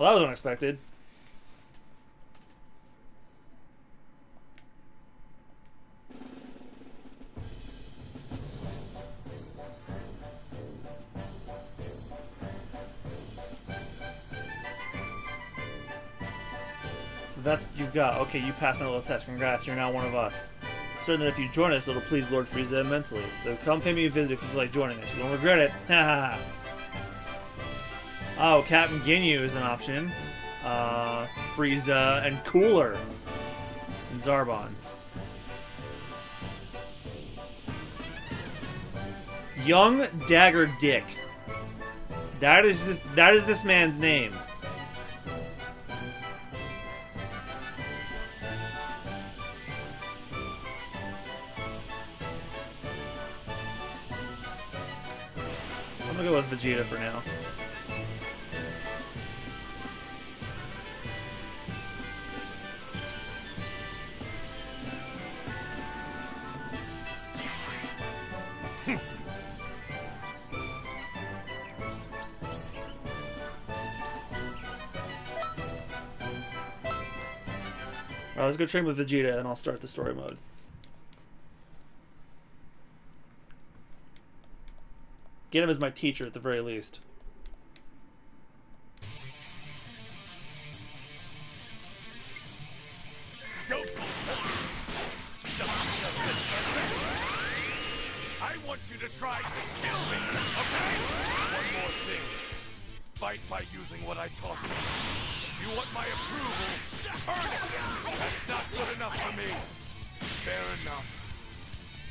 Well, that was unexpected. So that's what you've got. Okay, you passed my little test. Congrats, you're now one of us. Certain that if you join us, it'll please Lord Frieza immensely. So come pay me a visit if you feel like joining us. You won't regret it. Ha Oh, Captain Ginyu is an option. Frieza and Cooler. And Zarbon. Young Dagger Dick. That is this man's name. I'm gonna go with Vegeta for now. Alright, let's go train with Vegeta and I'll start the story mode. Get him as my teacher at the very least. I want you to try to kill me, okay? One more thing. Fight by using what I taught you. If you want my approval, earn it! That's not good enough for me. Fair enough.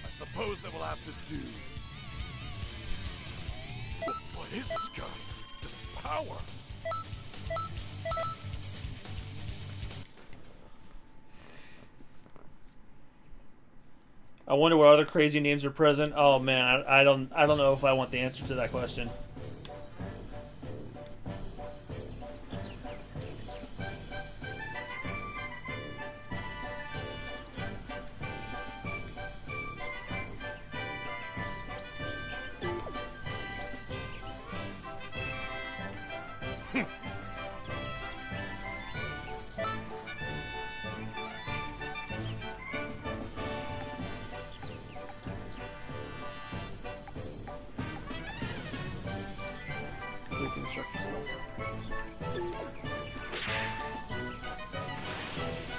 I suppose that will have to do. What is this gun? This power? I wonder what other crazy names are present. Oh man, I don't know if I want the answer to that question.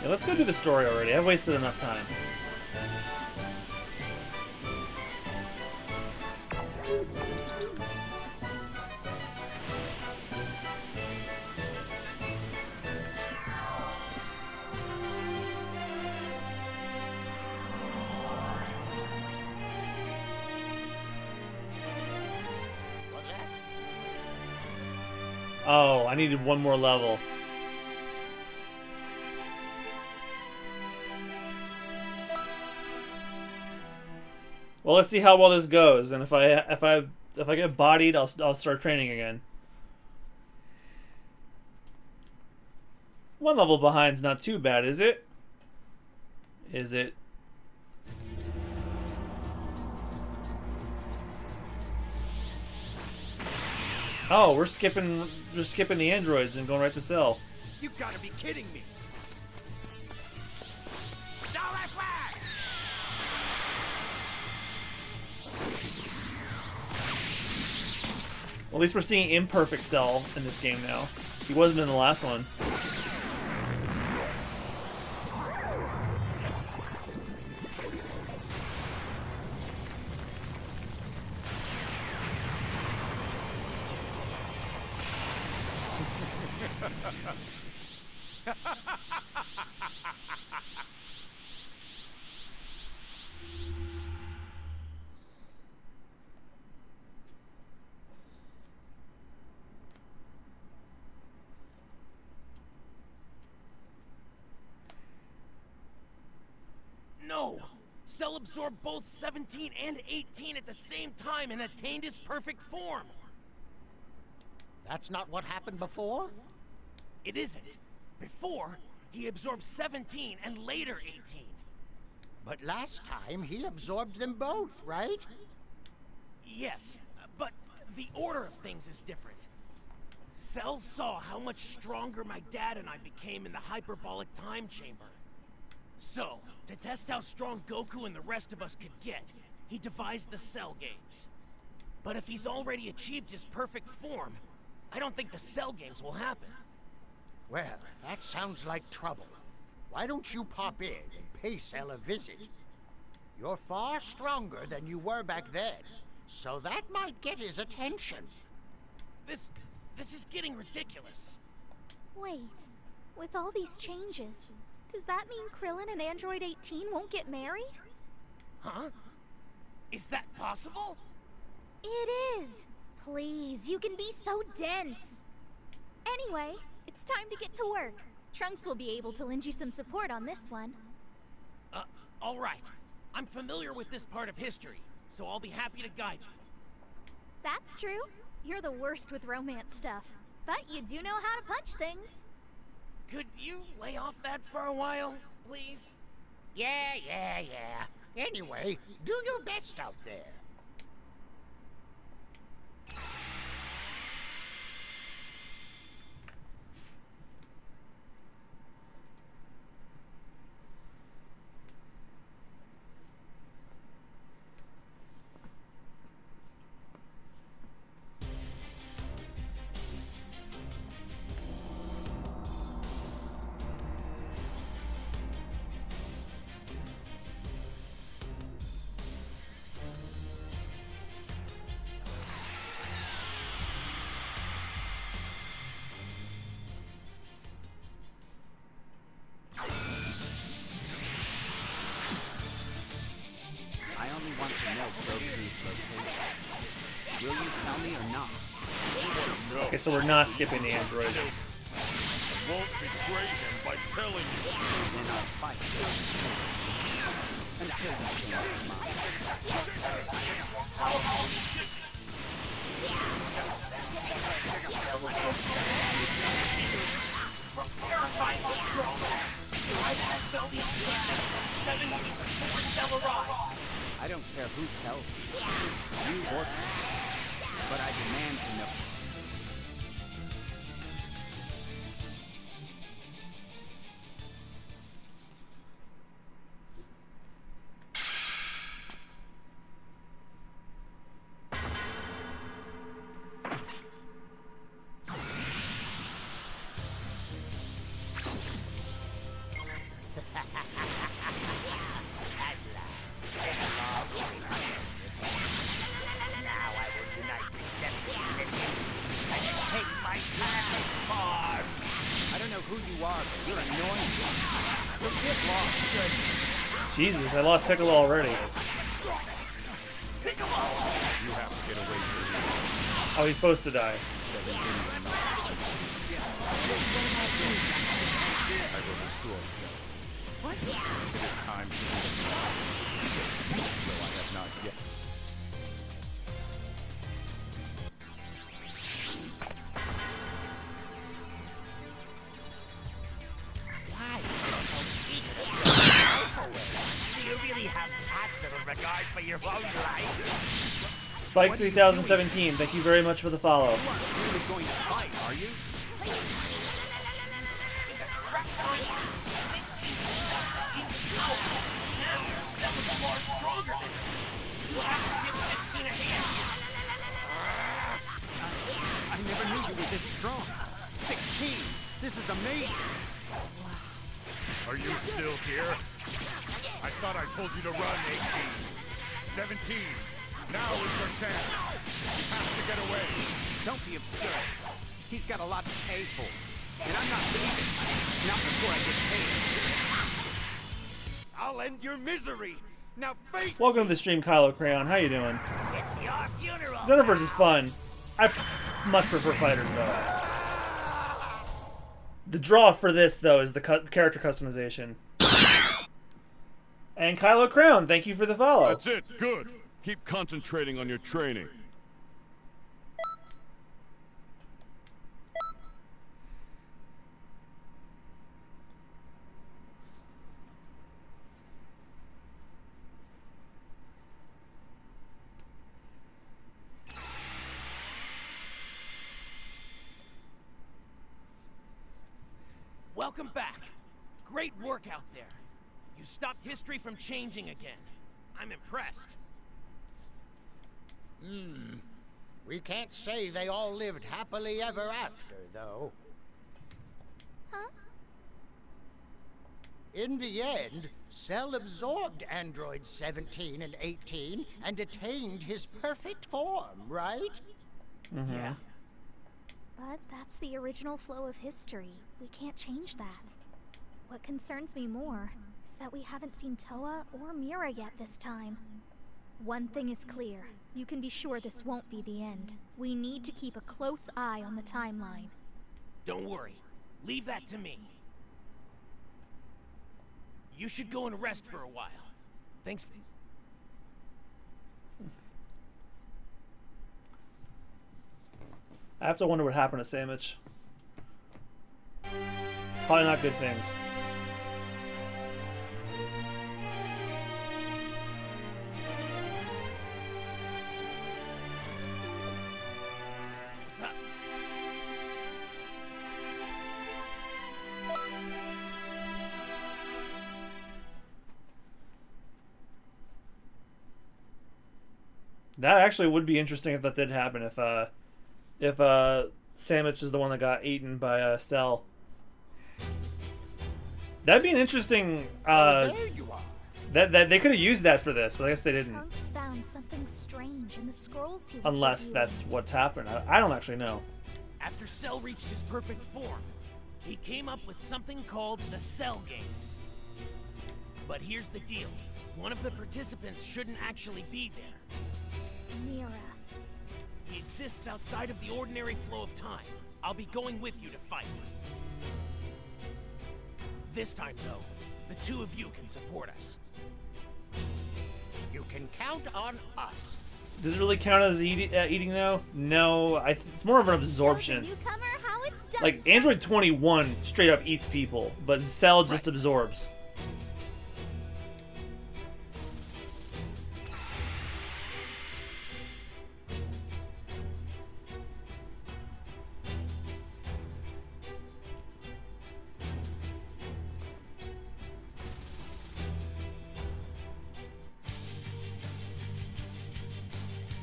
Yeah, let's go do the story already. I've wasted enough time. Oh, I needed one more level. Well, let's see how well this goes, and if I get bodied, I'll start training again. One level behind's not too bad, is it? Is it? Oh, we're skipping the androids and going right to Cell. You gotta be kidding me. Well, at least we're seeing imperfect Cell in this game now. He wasn't in the last one. No! Cell absorbed both 17 and 18 at the same time and attained his perfect form. That's not what happened before? It isn't. Before, he absorbed 17 and later 18. But last time, he absorbed them both, right? Yes, but the order of things is different. Cell saw how much stronger my dad and I became in the hyperbolic time chamber. So, to test how strong Goku and the rest of us could get, he devised the Cell games. But if he's already achieved his perfect form, I don't think the Cell games will happen. Well, that sounds like trouble. Why don't you pop in and pay Cell a visit? You're far stronger than you were back then, so that might get his attention. This is getting ridiculous. Wait, with all these changes, does that mean Krillin and Android 18 won't get married? Huh? Is that possible? It is! Please, you can be so dense! Anyway, it's time to get to work. Trunks will be able to lend you some support on this one. Alright. I'm familiar with this part of history, so I'll be happy to guide you. That's true. You're the worst with romance stuff. But you do know how to punch things. Could you lay off that for a while, please? Yeah. Anyway, do your best out there. Okay, so we're not skipping the androids. I won't betray him by telling you. Then I'll fight until you change your mind. From terrifying but strong, try to dispel the enchantment of 7 before Cell arrives. I don't care who tells me, you or me, but I demand to know. Jesus, I lost Piccolo already. Oh, he's supposed to die. What? It is time to so I have not yet. Why are you so eager? Do you really have that little regard for your own life? Spike 3017, thank you very much for the follow. You aren't really going to fight, are you? I never knew you were this strong. 16. This is amazing. Are you still here? I thought I told you to run, 18. 17. Now is your chance. You have to get away. Don't be absurd. He's got a lot to pay for. And I'm not leaving. Not before I get paid. I'll end your misery. Now face. Welcome to the stream, Kylo Crayon. How you doing? It's your funeral. Xenoverse is fun. I much prefer fighters, though. The draw for this, though, is the character customization. And Kylo Crayon, thank you for the follow. That's it. Good. Keep concentrating on your training. Welcome back. Great work out there. You stopped history from changing again. I'm impressed. We can't say they all lived happily ever after, though. Huh? In the end, Cell absorbed androids 17 and 18 and attained his perfect form, right? Yeah. But that's the original flow of history. We can't change that. What concerns me more is that we haven't seen Toa or Mira yet this time. One thing is clear. You can be sure this won't be the end. We need to keep a close eye on the timeline. Don't worry. Leave that to me. You should go and rest for a while. Thanks. I have to wonder what happened to Sandwich. Probably not good things. What's up? That actually would be interesting if that did happen. If Sandwich is the one that got eaten by Cell. That'd be an interesting. There you are. That they could have used that for this, but I guess they didn't. Trunks found something strange in the scrolls he was Unless reviewing. that's what's happened. I don't actually know. After Cell reached his perfect form, he came up with something called the Cell Games. But here's the deal. One of the participants shouldn't actually be there. Mira. He exists outside of the ordinary flow of time. I'll be going with you to fight. This time, though, the two of you can support us. You can count on us. Does it really count as eating though? No, it's more of an absorption. Show the newcomer how it's done. Like Android 21 straight up eats people, but Cell just absorbs.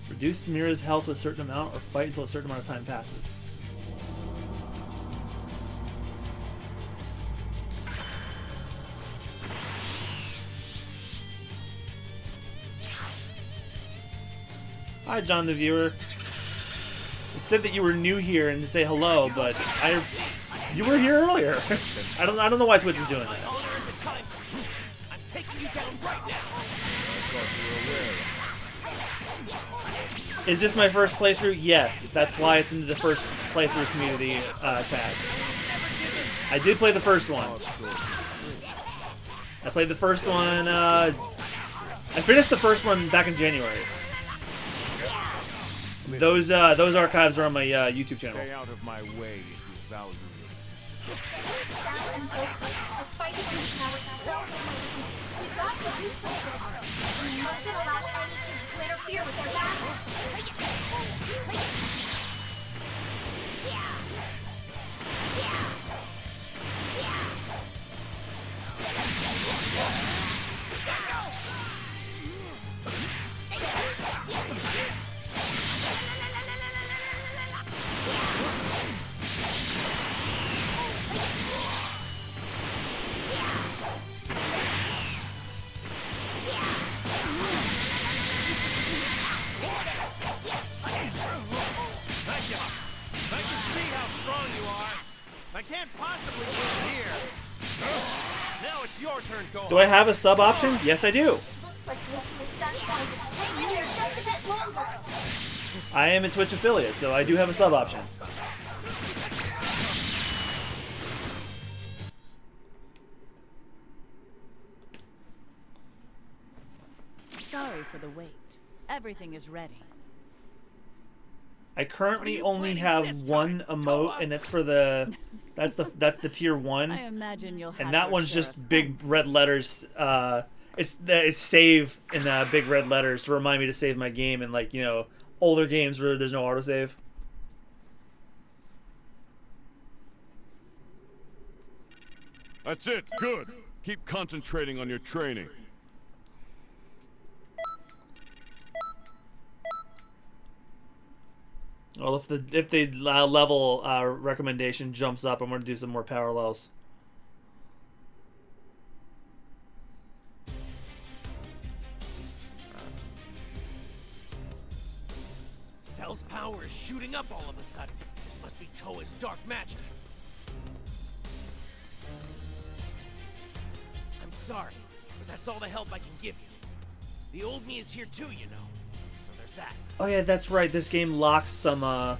Reduce Mira's health a certain amount or fight until a certain amount of time passes. Hi, John the viewer. It said that you were new here and to say hello, but you were here earlier. I don't know why Twitch is doing that. I'm taking you down right now. Is this my first playthrough? Yes, that's why it's in the first playthrough community tag. I did play the first one. I played the first one. I finished the first one back in January. Those archives are on my YouTube channel. Stay out of my way if you value your Fighting now with Cell Games. We've got to do something. We mustn't allow any kids to interfere with their battles. I can't possibly win here. Now it's your turn, go. Do I have a sub option? Yes, I do. Looks like Jason is done hanging here just a bit longer. I am a Twitch affiliate, so I do have a sub option. Sorry for the wait. Everything is ready. I currently only have one emote, and that's for the that's the tier 1. I imagine you'll have and that your one's share just of big red letters. It's save in big red letters to remind me to save my game in, like, you know, older games where there's no autosave. That's it. Good. Keep concentrating on your training. Well, if the level recommendation jumps up, I'm going to do some more parallels. Cell's power is shooting up all of a sudden. This must be Toa's dark magic. I'm sorry, but that's all the help I can give you. The old me is here too, you know. So there's that. Oh yeah, that's right. This game locks some of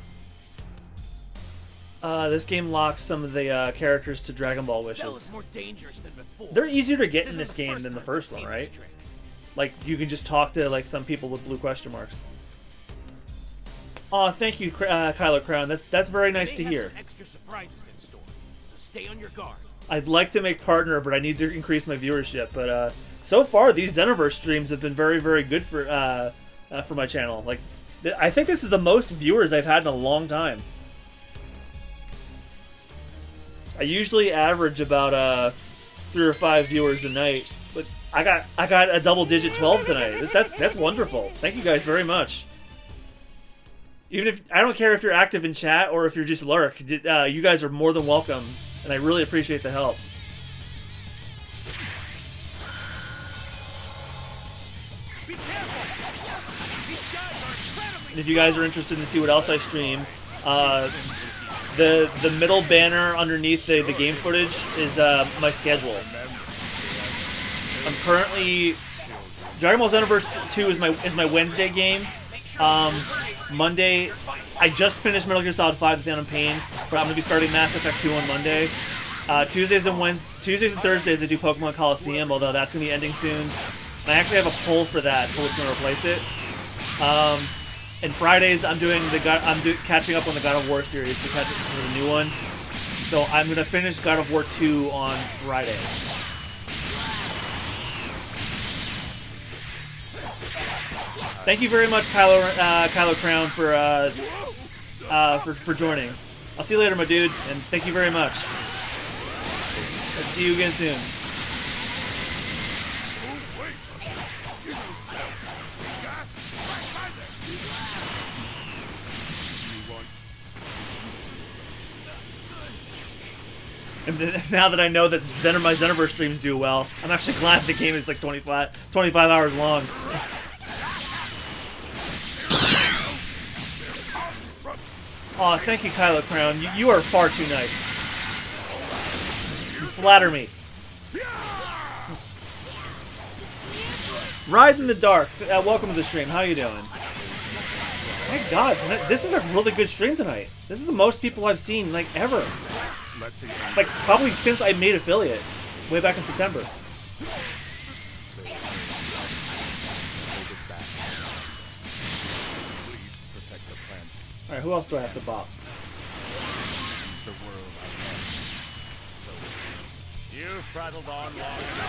the characters to Dragon Ball wishes. Cell is more dangerous than before. They're easier to get in this game than the first one, right? Like you can just talk to like some people with blue question marks. Oh, thank you, Kylo Crown. That's very nice to hear. Some extra surprises in store, so stay on your guard. I'd like to make partner, but I need to increase my viewership. But so far, these Xenoverse streams have been very, very good for my channel. Like, I think this is the most viewers I've had in a long time. I usually average about 3 or 5 viewers a night, but I got a double-digit 12 tonight. That's wonderful. Thank you guys very much. Even if I don't care if you're active in chat or if you're just lurk, you guys are more than welcome, and I really appreciate the help. And if you guys are interested to see what else I stream, the middle banner underneath the game footage is my schedule. I'm currently Dragon Ball Xenoverse 2 is my Wednesday game. Monday, I just finished Metal Gear Solid 5 with Phantom Pain, but I'm gonna be starting Mass Effect 2 on Monday. Tuesdays and Thursdays I do Pokemon Coliseum, although that's gonna be ending soon. And I actually have a poll for that for what's gonna replace it. And Fridays I'm catching up on the God of War series to catch up for the new one. So I'm gonna finish God of War 2 on Friday. Thank you very much, Kylo Crown, for joining. I'll see you later, my dude, and thank you very much. Hope to see you again soon. And now that I know that my Xenoverse streams do well, I'm actually glad the game is like 25 hours long. Aw, thank you, Kylo Crown. You are far too nice. You flatter me. Ride in the Dark. Welcome to the stream. How you doing? My God, this is a really good stream tonight. This is the most people I've seen, like, ever. Like, probably since I made Affiliate. Way back in September. Alright, who else do I have to bop? The world so you've prattled on long enough.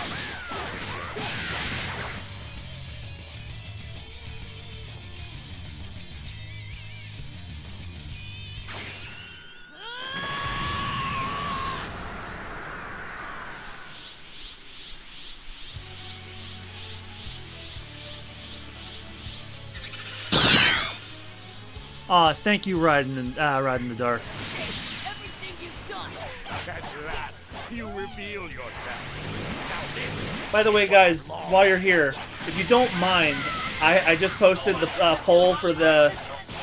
Aw, thank you, Ride in the Dark. Everything you've done. At last, you reveal yourself. Now this. By the way, guys, while you're here, if you don't mind, I just posted the poll for the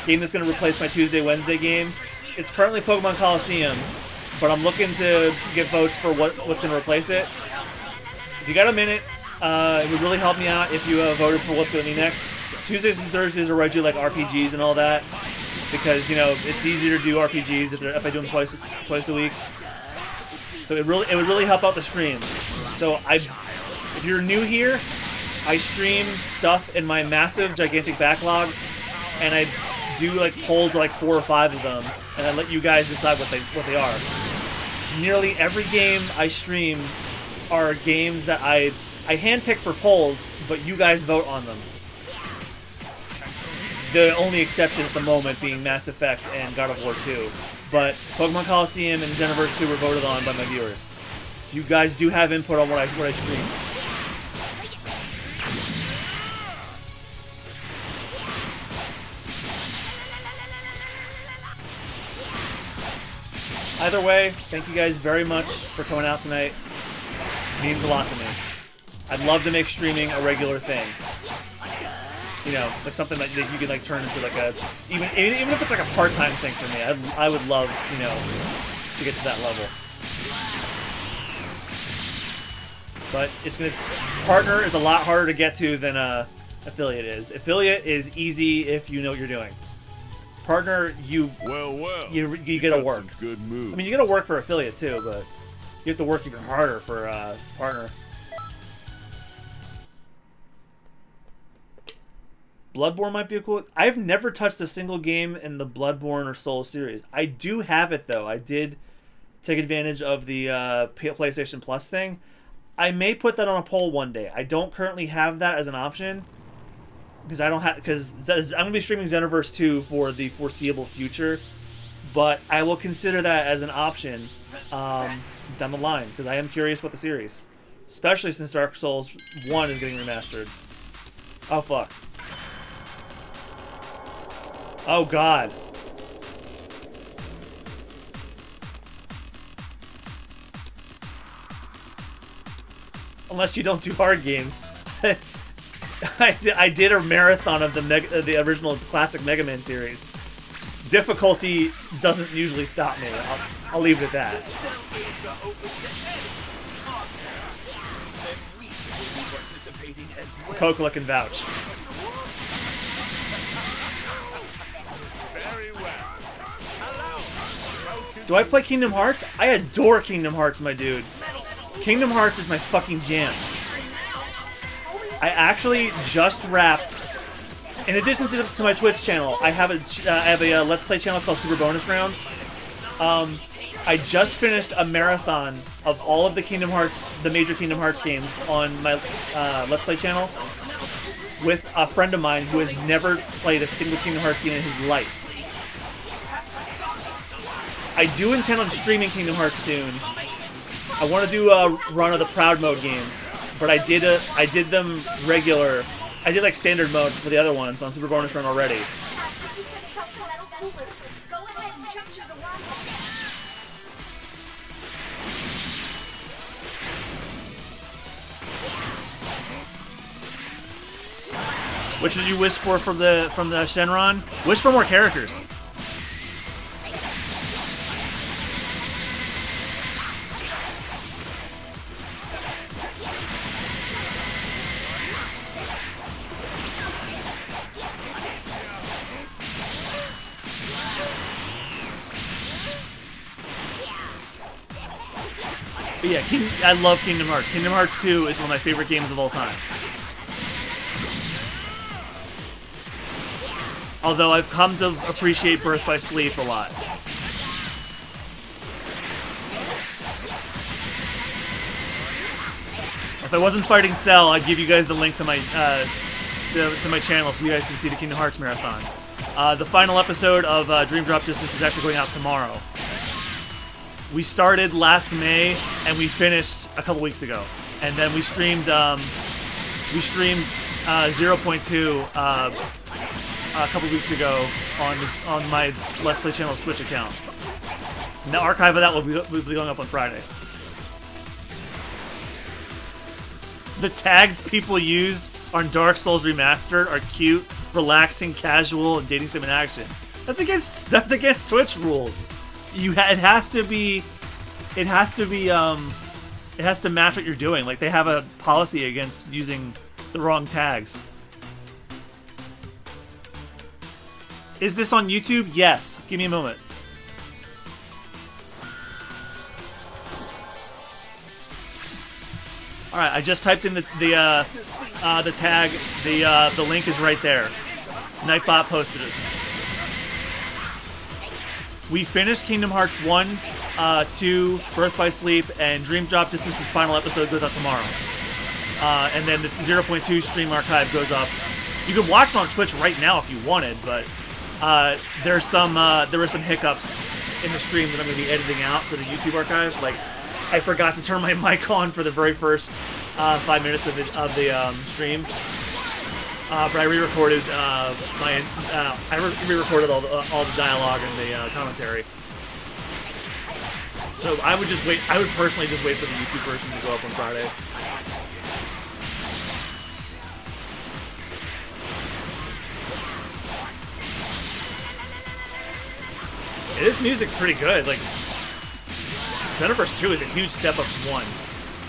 game that's going to replace my Tuesday-Wednesday game. It's currently Pokemon Coliseum, but I'm looking to get votes for what's going to replace it. If you got a minute, it would really help me out if you voted for what's going to be next. Tuesdays and Thursdays are where I do like RPGs and all that, because you know it's easier to do RPGs if I do them twice a week. So it would really help out the stream. So if you're new here, I stream stuff in my massive gigantic backlog, and I do like polls, like 4 or 5 of them, and I let you guys decide what they are. Nearly every game I stream are games that I handpick for polls, but you guys vote on them. The only exception at the moment being Mass Effect and God of War 2. But Pokemon Coliseum and Xenoverse 2 were voted on by my viewers. So you guys do have input on what I stream. Either way, thank you guys very much for coming out tonight. It means a lot to me. I'd love to make streaming a regular thing. You know, like something that you could like turn into like a even if it's like a part-time thing for me. I would love, you know, to get to that level. But it's gonna partner is a lot harder to get to than affiliate is. Affiliate is easy if you know what you're doing. Partner, you get to work. Good move. I mean, you get to work for affiliate too, but you have to work even harder for partner. Bloodborne might be a cool... I've never touched a single game in the Bloodborne or Soul series. I do have it, though. I did take advantage of the PlayStation Plus thing. I may put that on a poll one day. I don't currently have that as an option. Because I don't have... Because I'm going to be streaming Xenoverse 2 for the foreseeable future. But I will consider that as an option down the line. Because I am curious about the series. Especially since Dark Souls 1 is getting remastered. Oh, fuck. Oh, God. Unless you don't do hard games. I did a marathon of the original classic Mega Man series. Difficulty doesn't usually stop me. I'll leave it at that. Coca can vouch. Do I play Kingdom Hearts? I adore Kingdom Hearts, my dude. Kingdom Hearts is my fucking jam. I actually just wrapped, in addition to my Twitch channel, I have a Let's Play channel called Super Bonus Rounds. I just finished a marathon of all of the major Kingdom Hearts games on my Let's Play channel with a friend of mine who has never played a single Kingdom Hearts game in his life. I do intend on streaming Kingdom Hearts soon. I want to do a run of the Proud Mode games, but I did them regular. I did like standard mode for the other ones on Super Bonus Run already. Which did you wish for from the Shenron? Wish for more characters. But yeah, I love Kingdom Hearts. Kingdom Hearts 2 is one of my favorite games of all time. Although I've come to appreciate Birth by Sleep a lot. If I wasn't fighting Cell, I'd give you guys the link to my to my channel so you guys can see the Kingdom Hearts marathon. The final episode of Dream Drop Distance is actually going out tomorrow. We started last May and we finished a couple weeks ago, and then we streamed 0.2 a couple weeks ago on my Let's Play channel's Twitch account. And the archive of that will be going up on Friday. The tags people used on Dark Souls Remastered are cute, relaxing, casual, and dating sim in action. That's against Twitch rules. It has to match what you're doing. Like, they have a policy against using the wrong tags. Is this on YouTube? Yes. Give me a moment. All right, I just typed in the tag. The link is right there. Nightbot posted it. We finished Kingdom Hearts 1, 2, Birth by Sleep, and Dream Drop Distance's final episode goes out tomorrow. And then the 0.2 stream archive goes up. You can watch it on Twitch right now if you wanted, but there were some hiccups in the stream that I'm going to be editing out for the YouTube archive. Like, I forgot to turn my mic on for the very first 5 minutes of the stream. But I re-recorded re-recorded all the dialogue and the commentary. So I would just wait. I would personally just wait for the YouTube version to go up on Friday. Yeah, this music's pretty good. Like, Xenoverse 2 is a huge step up from 1.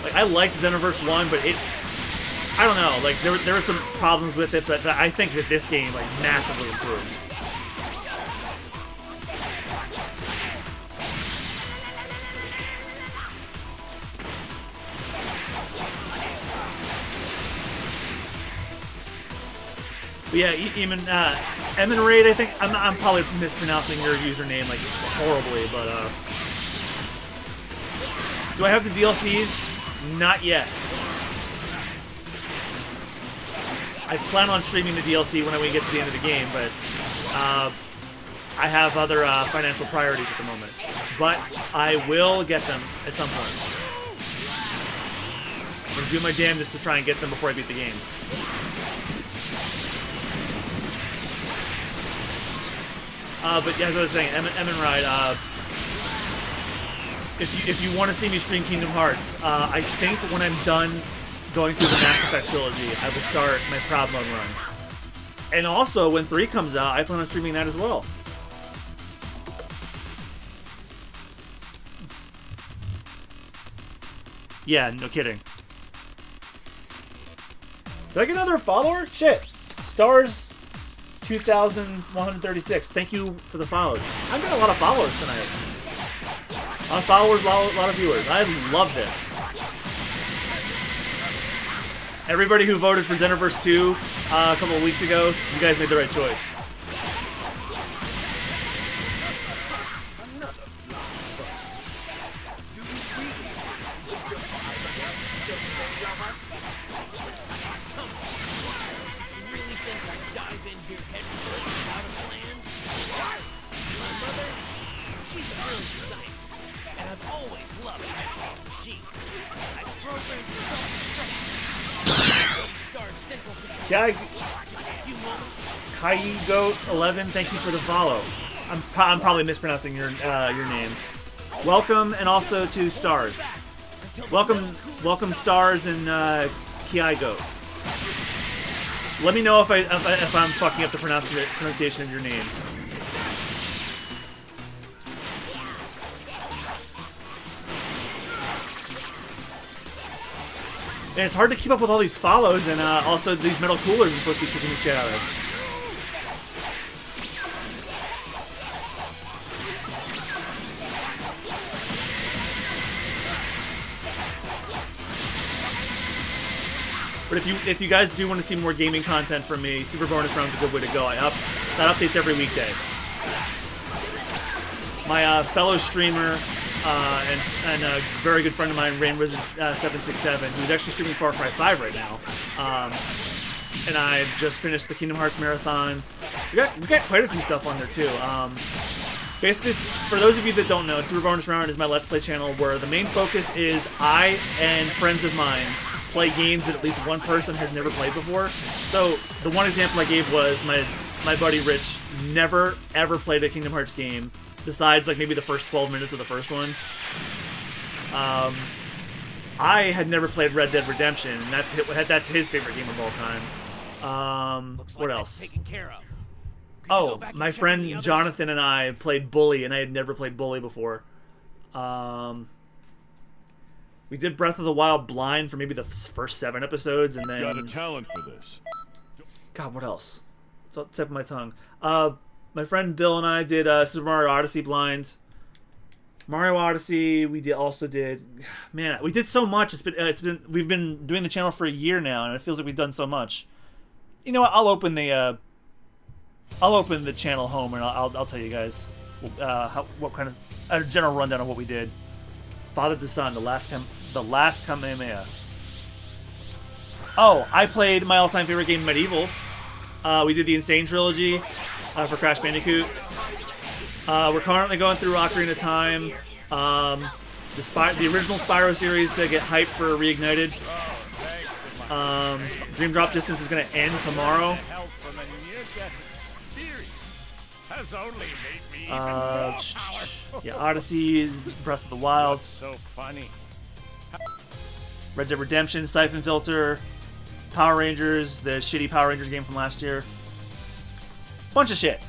Like, I liked Xenoverse 1, but I don't know. Like, there were some problems with it, but I think that this game like massively improved. But yeah, Eminraid, I think I'm probably mispronouncing your username like horribly, but do I have the DLCs? Not yet. I plan on streaming the DLC when we get to the end of the game, but I have other financial priorities at the moment. But I will get them at some point. I'm gonna do my damnedest to try and get them before I beat the game. But as I was saying, Eminride, if you want to see me stream Kingdom Hearts, I think when I'm done going through the Mass Effect trilogy, I will start my Proud Mode runs. And also, when 3 comes out, I plan on streaming that as well. Yeah, no kidding. Did I get another follower? Shit. Stars 2,136. Thank you for the follow. I've got a lot of followers tonight. A lot of followers, a lot of viewers. I love this. Everybody who voted for Xenoverse 2 a couple of weeks ago, you guys made the right choice. Kaigo11, thank you for the follow. I'm probably mispronouncing your name. Welcome, and also to Stars. Welcome Stars and Kiaigo. Let me know if I'm fucking up the pronunciation of your name. And it's hard to keep up with all these follows, and also these metal coolers I'm supposed to be kicking the shit out of. But if you guys do want to see more gaming content from me, Super Bonus Round's a good way to go. That updates every weekday. My fellow streamer and a very good friend of mine, RainWizard767, who's actually streaming Far Cry 5 right now. And I just finished the Kingdom Hearts Marathon. We got quite a few stuff on there too. Basically, for those of you that don't know, Super Bonus Round is my Let's Play channel where the main focus is I and friends of mine play games that at least one person has never played before. So the one example I gave was my buddy Rich never ever played a Kingdom Hearts game besides like maybe the first 12 minutes of the first one. I had never played Red Dead Redemption, and that's his favorite game of all time. What else? Oh, my friend Jonathan and I played Bully, and I had never played Bully before. We did Breath of the Wild blind for maybe the first 7 episodes, and then... Got a talent for this. God, what else? It's on the tip of my tongue. My friend Bill and I did Super Mario Odyssey blind. Mario Odyssey, we also did... Man, we did so much. We've been doing the channel for a year now, and it feels like we've done so much. You know what? I'll open the channel home, and I'll tell you guys what kind of a general rundown of what we did. Father to Son, the last Kamehameha. Oh, I played my all-time favorite game, Medieval. We did the Insane Trilogy for Crash Bandicoot. We're currently going through Ocarina of Time. the original Spyro series to get hyped for Reignited. Dream Drop Distance is going to end tomorrow. Help from a near-death experience has only made me even more powerful. Yeah, Odyssey, Breath of the Wild. What's so funny? Red Dead Redemption, Siphon Filter, Power Rangers, the shitty Power Rangers game from last year. Bunch of shit.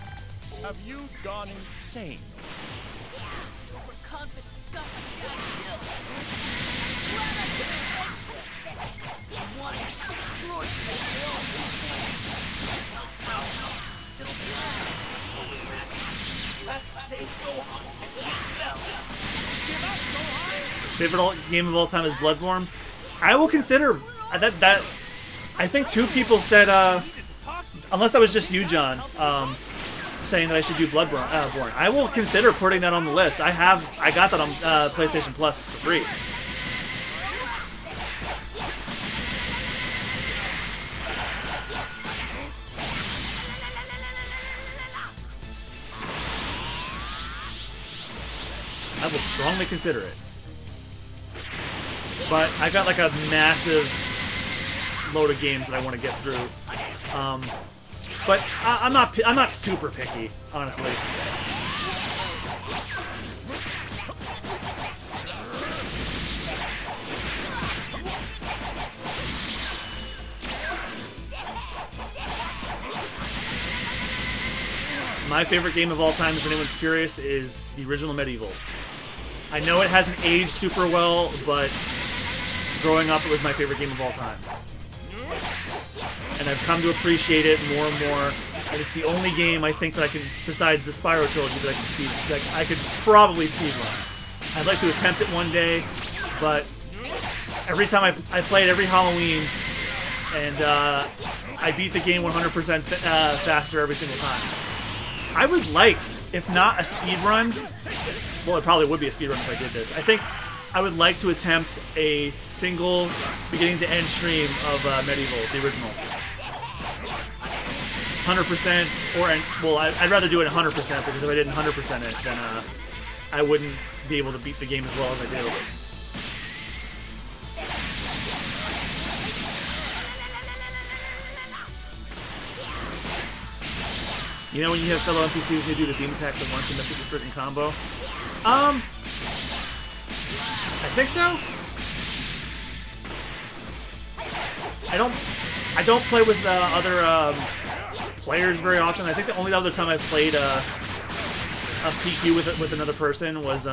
Have you gone insane? Favorite game of all time is Bloodborne. I will consider that. I think 2 people said, unless that was just you, John, saying that I should do Bloodborne. I will consider putting that on the list. I got that on PlayStation Plus for free. I will strongly consider it. But I got like a massive load of games that I want to get through. But I'm not super picky, honestly. My favorite game of all time, if anyone's curious, is the original Medieval. I know it hasn't aged super well, but growing up, it was my favorite game of all time. And I've come to appreciate it more and more. And it's the only game I think that I can, besides the Spyro trilogy, that I can I could probably speedrun. I'd like to attempt it one day, but every time I play it every Halloween, and I beat the game 100% faster every single time. I would like, if not a speedrun, well, it probably would be a speedrun if I did this. I think I would like to attempt a single beginning to end stream of Medieval, the original. 100%, well, I'd rather do it 100% because if I didn't 100% it, then I wouldn't be able to beat the game as well as I do. You know when you have fellow NPCs and they do the beam attacks at once and mess up your freaking combo? I think so. I don't play with other players very often. I think the only other time I've played a PQ with another person was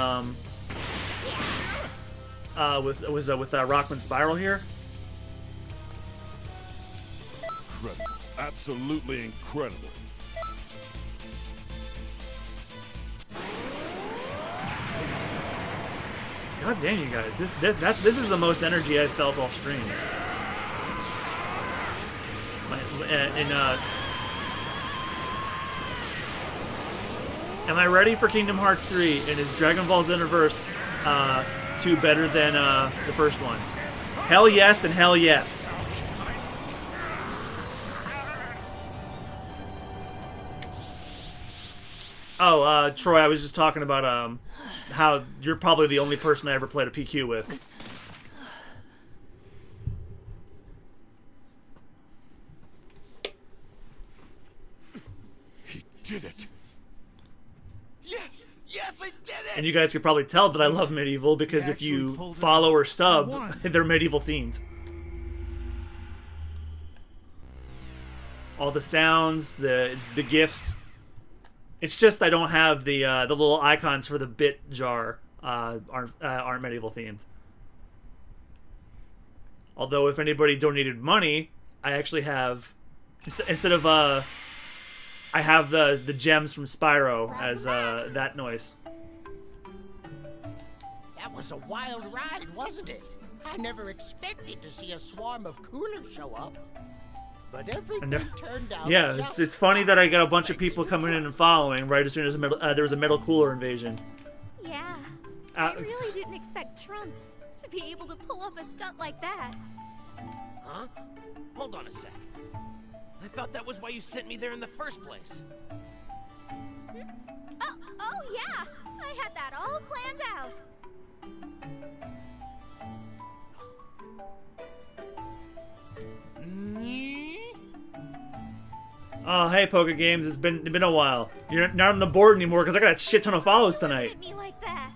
with Rockman Spiral here. Incredible. Absolutely incredible. God damn you guys! This is the most energy I've felt all stream. Am I ready for Kingdom Hearts 3? And is Dragon Ball Xenoverse 2 better than the first one? Hell yes and hell yes. Oh, Troy, I was just talking about how you're probably the only person I ever played a PQ with. He did it. Yes! Yes, I did it! And you guys could probably tell that I love Medieval because if you follow or sub, they're Medieval themed. All the sounds, the GIFs. It's just I don't have the little icons for the bit jar aren't Medieval themed. Although if anybody donated money, I actually have instead of I have the gems from Spyro as that noise. That was a wild ride, wasn't it? I never expected to see a swarm of coolers show up. But everything turned out. Yeah, it's funny that I got a bunch of people coming in and following right as soon as there was a metal cooler invasion. Yeah, I really didn't expect Trunks to be able to pull off a stunt like that. Huh? Hold on a sec. I thought that was why you sent me there in the first place. Oh yeah, I had that all planned out. Oh, hey, Poker Games. It's been a while. You're not on the board anymore because I got a shit ton of follows tonight. Look at me like that.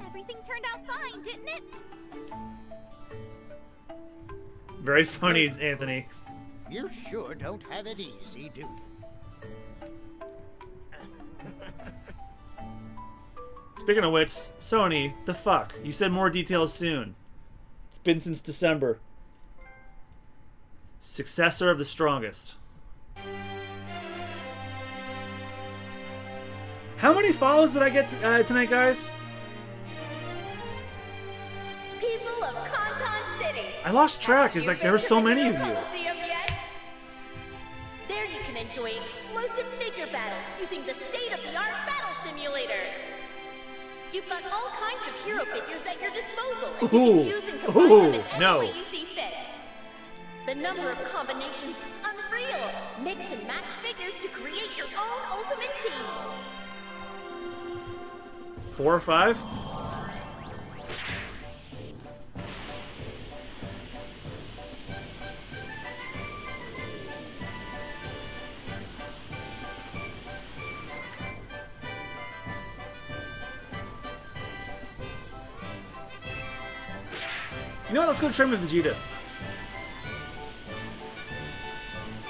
Everything turned out fine, didn't it? Very funny, Anthony. You sure don't have it easy, do you? Speaking of which, Sony, the fuck? You said more details soon. It's been since December. Successor of the strongest. How many follows did I get tonight, guys? People of Kanton City. I lost track. It's like there were so many of you. There you can enjoy explosive figure battles using the state-of-the-art battle simulator. You've got all kinds of hero figures at your disposal, and you can use and combine them in any way you see fit. The number of combinations is unreal. Mix and match figures to create your own ultimate team. 4 or 5? You know what? Let's go train with Vegeta.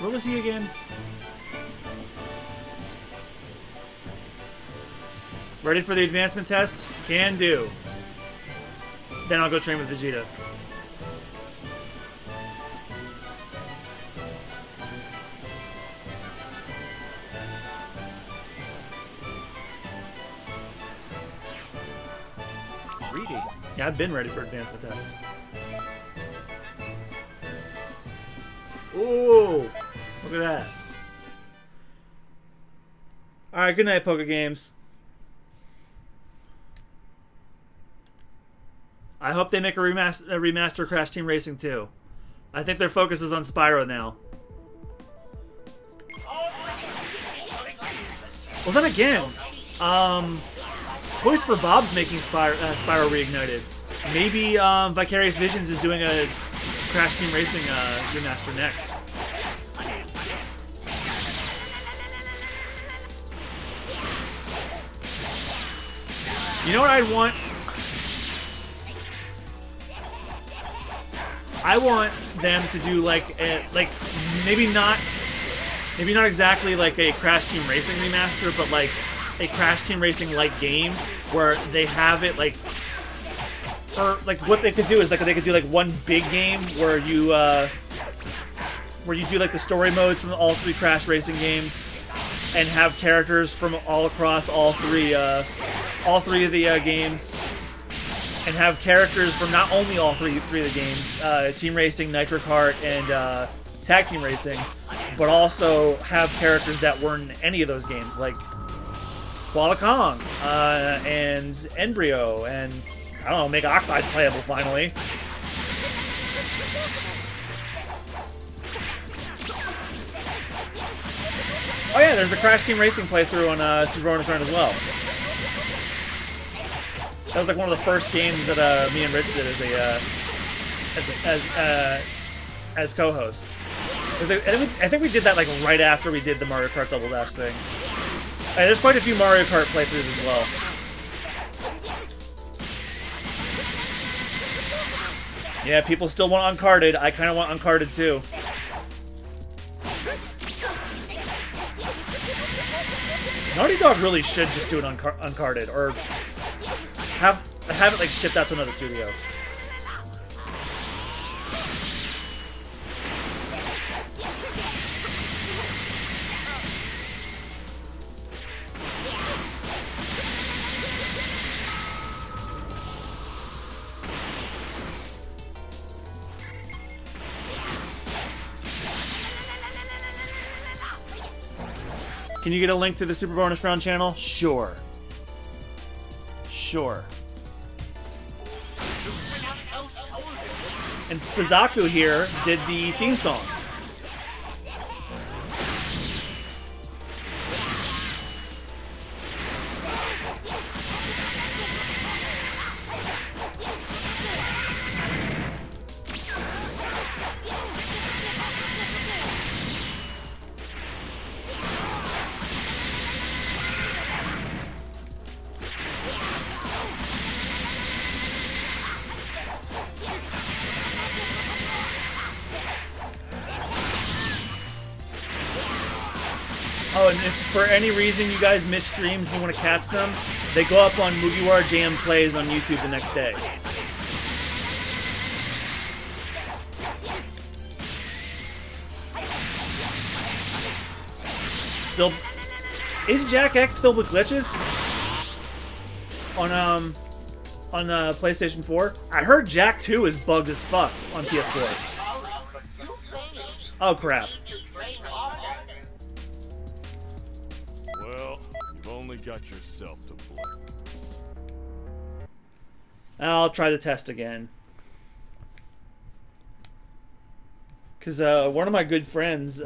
Where was he again? Ready for the advancement test? Can do. Then I'll go train with Vegeta. Greetings. Yeah, I've been ready for advancement test. Ooh! Look at that. Alright, good night, Poker Games. I hope they make a remaster Crash Team Racing 2. I think their focus is on Spyro now. Well, then again, Toys for Bob's making Spyro Reignited. Maybe Vicarious Visions is doing a Crash Team Racing remaster next. You know what I'd want? I want them to do like maybe not exactly like a Crash Team Racing remaster, but like a Crash Team Racing like game where they have it like, or like what they could do is like they could do like one big game where you do like the story modes from all 3 Crash Racing games, and have characters from all across all three of the games. And have characters from not only all three of the games, Team Racing, Nitro Kart, and Tag Team Racing, but also have characters that weren't in any of those games, like Koala Kong, and Embryo, and, I don't know, make Oxide playable finally. Oh yeah, there's a Crash Team Racing playthrough on Super Bonus Run as well. That was like one of the first games that me and Rich did as co-hosts. I think we did that like right after we did the Mario Kart Double Dash thing. And there's quite a few Mario Kart playthroughs as well. Yeah, people still want Uncarded. I kind of want Uncarded too. Naughty Dog really should just do an Uncarded, or have it like shipped out to another studio. Can you get a link to the Super Bonus Round channel? Sure. Sure. And Spazaku here did the theme song. Oh, and if for any reason you guys miss streams and you want to catch them, they go up on MugiwaraJM Plays on YouTube the next day. Still, is Jack X filled with glitches? On PlayStation 4? I heard Jack 2 is bugged as fuck on PS4. Oh crap. Well, you've only got yourself to blame. I'll try the test again. Because one of my good friends,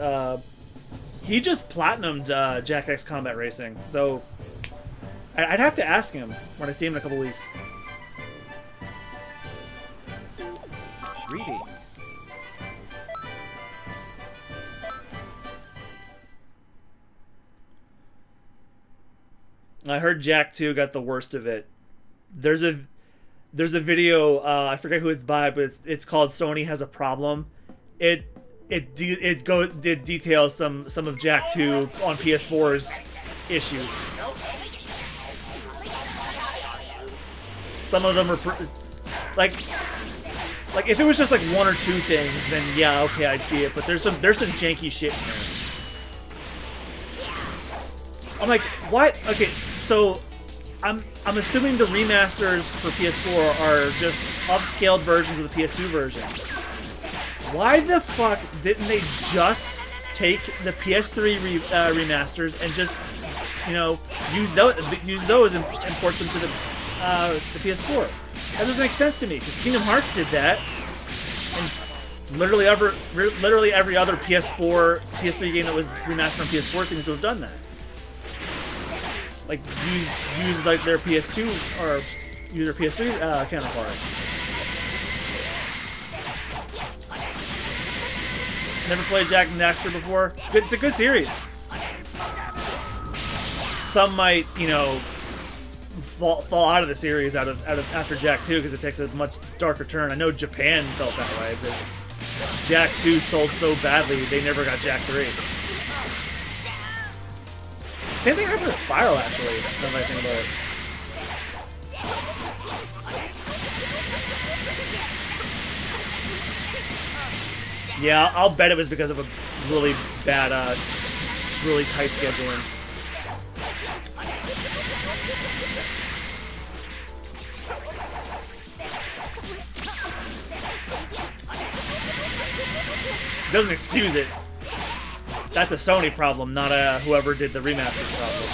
he just platinumed Jack X Combat Racing. So I'd have to ask him when I see him in a couple weeks. Greetings. I heard Jack 2 got the worst of it. There's a video, I forget who it's by, but it's called Sony Has a Problem. It details some of Jack 2 on PS4's issues. Some of them are like if it was just like one or two things, then yeah, okay, I'd see it. But there's some janky shit in there. I'm like, what? Okay, so I'm assuming the remasters for PS4 are just upscaled versions of the PS2 versions. Why the fuck didn't they just take the PS3 remasters and just, you know, use those and port them to the PS4? That doesn't make sense to me, because Kingdom Hearts did that, and literally every other PS3 game that was remastered on PS4 seems to have done that. Like use like their PS2 or use their PS3 counterpart. Never played Jack and Daxter before. It's a good series. Some might, you know, fall out of the series after Jack 2 because it takes a much darker turn. I know Japan felt that way because Jack 2 sold so badly they never got Jack 3. Same thing happened to Spiral, actually, now that I think about it. Yeah, I'll bet it was because of a really bad, really tight scheduling. Doesn't excuse it. That's a Sony problem, not a whoever did the remasters problem.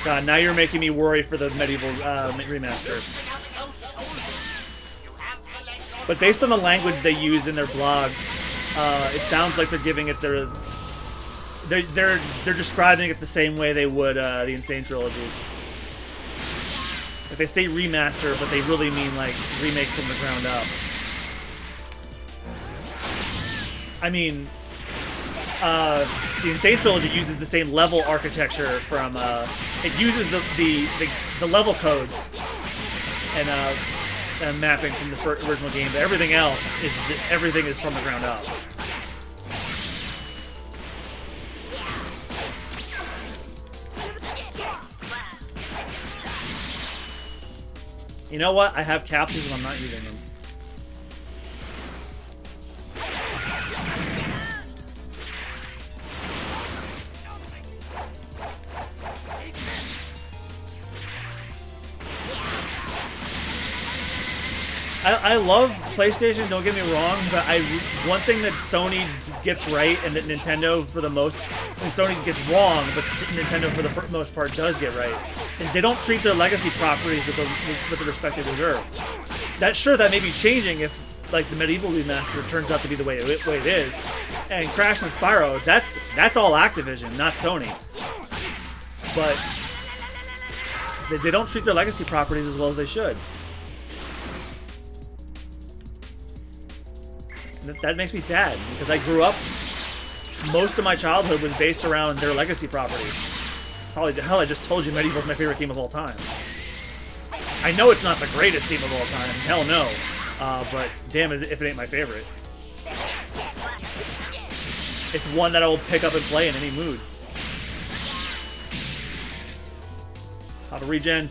God, now you're making me worry for the Medieval remaster. But based on the language they use in their blog, it sounds like they're giving it their... They're describing it the same way they would the Insane Trilogy. Like they say remaster, but they really mean like remake from the ground up. I mean, the Insane Trilogy uses the same level architecture from. It uses the level codes and mapping from the original game, but everything else is everything is from the ground up. You know what? I have capsules and I'm not using them. I love PlayStation, don't get me wrong, but one thing that Sony gets right and that Nintendo for the most, Sony gets wrong, but Nintendo for the most part does get right, is they don't treat their legacy properties with the respect they deserve. That may be changing if like the Medieval remaster turns out to be the way it is, and Crash and Spyro, that's all Activision, not Sony. But they don't treat their legacy properties as well as they should. That makes me sad, because I grew up, most of my childhood was based around their legacy properties. Hell, I just told you Medieval's my favorite game of all time. I know it's not the greatest game of all time. Hell no. But damn it if it ain't my favorite. It's one that I will pick up and play in any mood. How to regen.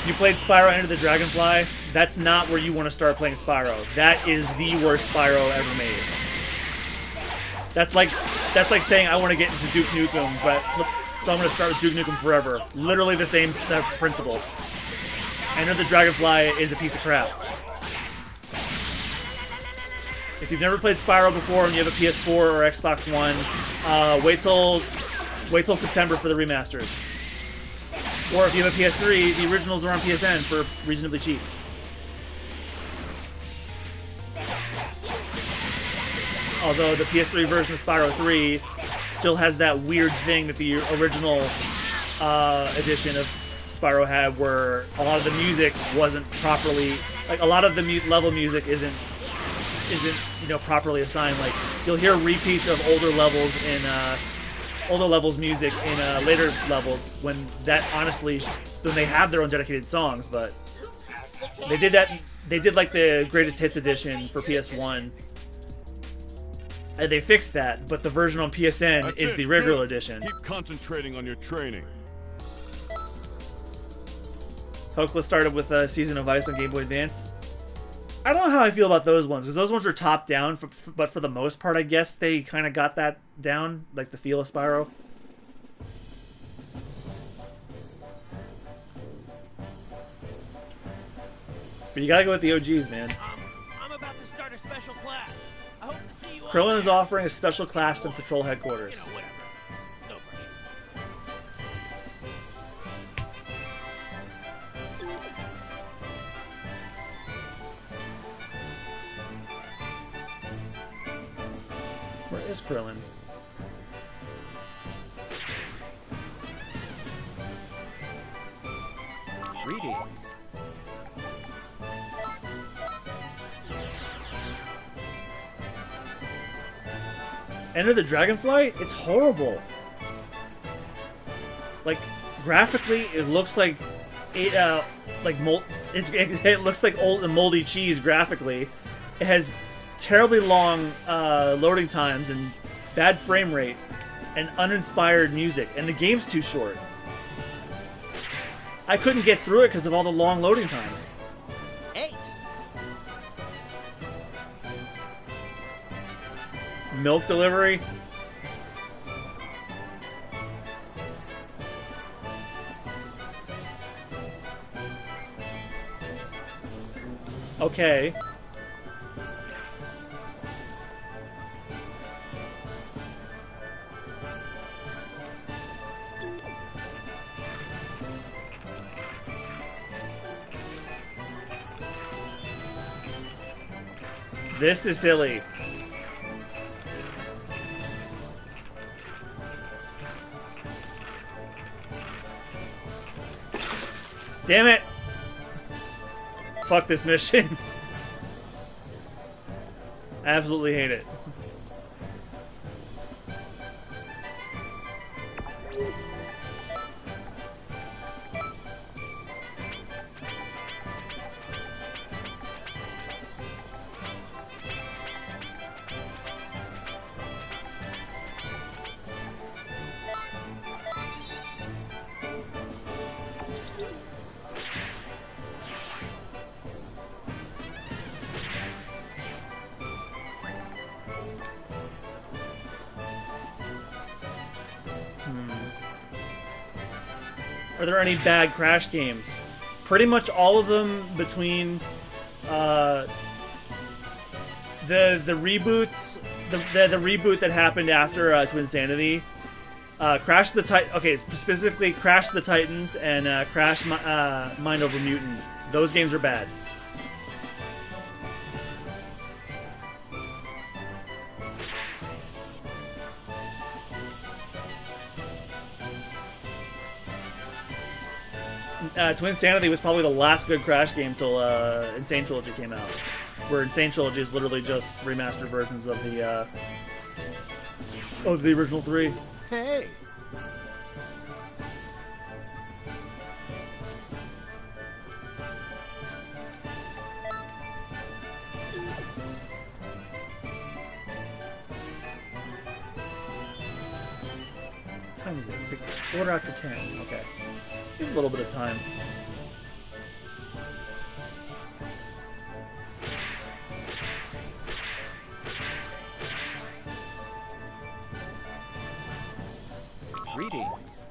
You played Spyro Enter the Dragonfly? That's not where you want to start playing Spyro. That is the worst Spyro ever made. That's like saying I want to get into Duke Nukem, so I'm going to start with Duke Nukem Forever. Literally the same principle. Enter the Dragonfly is a piece of crap. If you've never played Spyro before and you have a PS4 or Xbox One, wait till September for the remasters. Or if you have a PS3, the originals are on PSN for reasonably cheap. Although the PS3 version of Spyro 3 still has that weird thing that the original edition of Spyro had, where a lot of the music wasn't properly, like a lot of the level music isn't properly assigned. Like you'll hear repeats of older levels music in later levels when they have their own dedicated songs, but they did like the greatest hits edition for PS1 and they fixed that, but the version on PSN is the regular edition. Keep concentrating on your training. Hokla started with Season of Ice on Game Boy Advance. I don't know how I feel about those ones, because those ones are top down, but for the most part, I guess they kind of got that down, like the feel of Spyro. But you gotta go with the OGs, man. I'm about to start a special class. I hope to see you all. Krillin is offering a special class in Patrol Headquarters. You know, whatever. No pressure. Where is Krillin? Greetings. Enter the Dragonfly? It's horrible. Like, graphically, it looks like it looks like old and moldy cheese graphically. It has terribly long loading times and bad frame rate and uninspired music, and the game's too short. I couldn't get through it because of all the long loading times. Hey, Milk delivery? Okay. This is silly. Damn it! Fuck this mission. I absolutely hate it. Are there any bad Crash games? Pretty much all of them between the reboots, the reboot that happened after Twinsanity, Crash the specifically Crash the Titans and Crash Mind Over Mutant. Those games are bad. Twin Sanity was probably the last good Crash game till Insane Trilogy came out. Where Insane Trilogy is literally just remastered versions of the original 3. Hey, What time is it? It's like quarter after 10. Okay. Give a little bit of time. Greetings.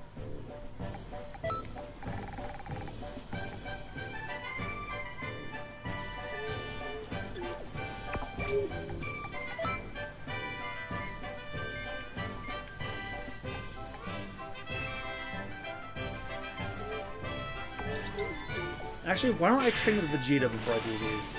Actually, why don't I train with Vegeta before I do these?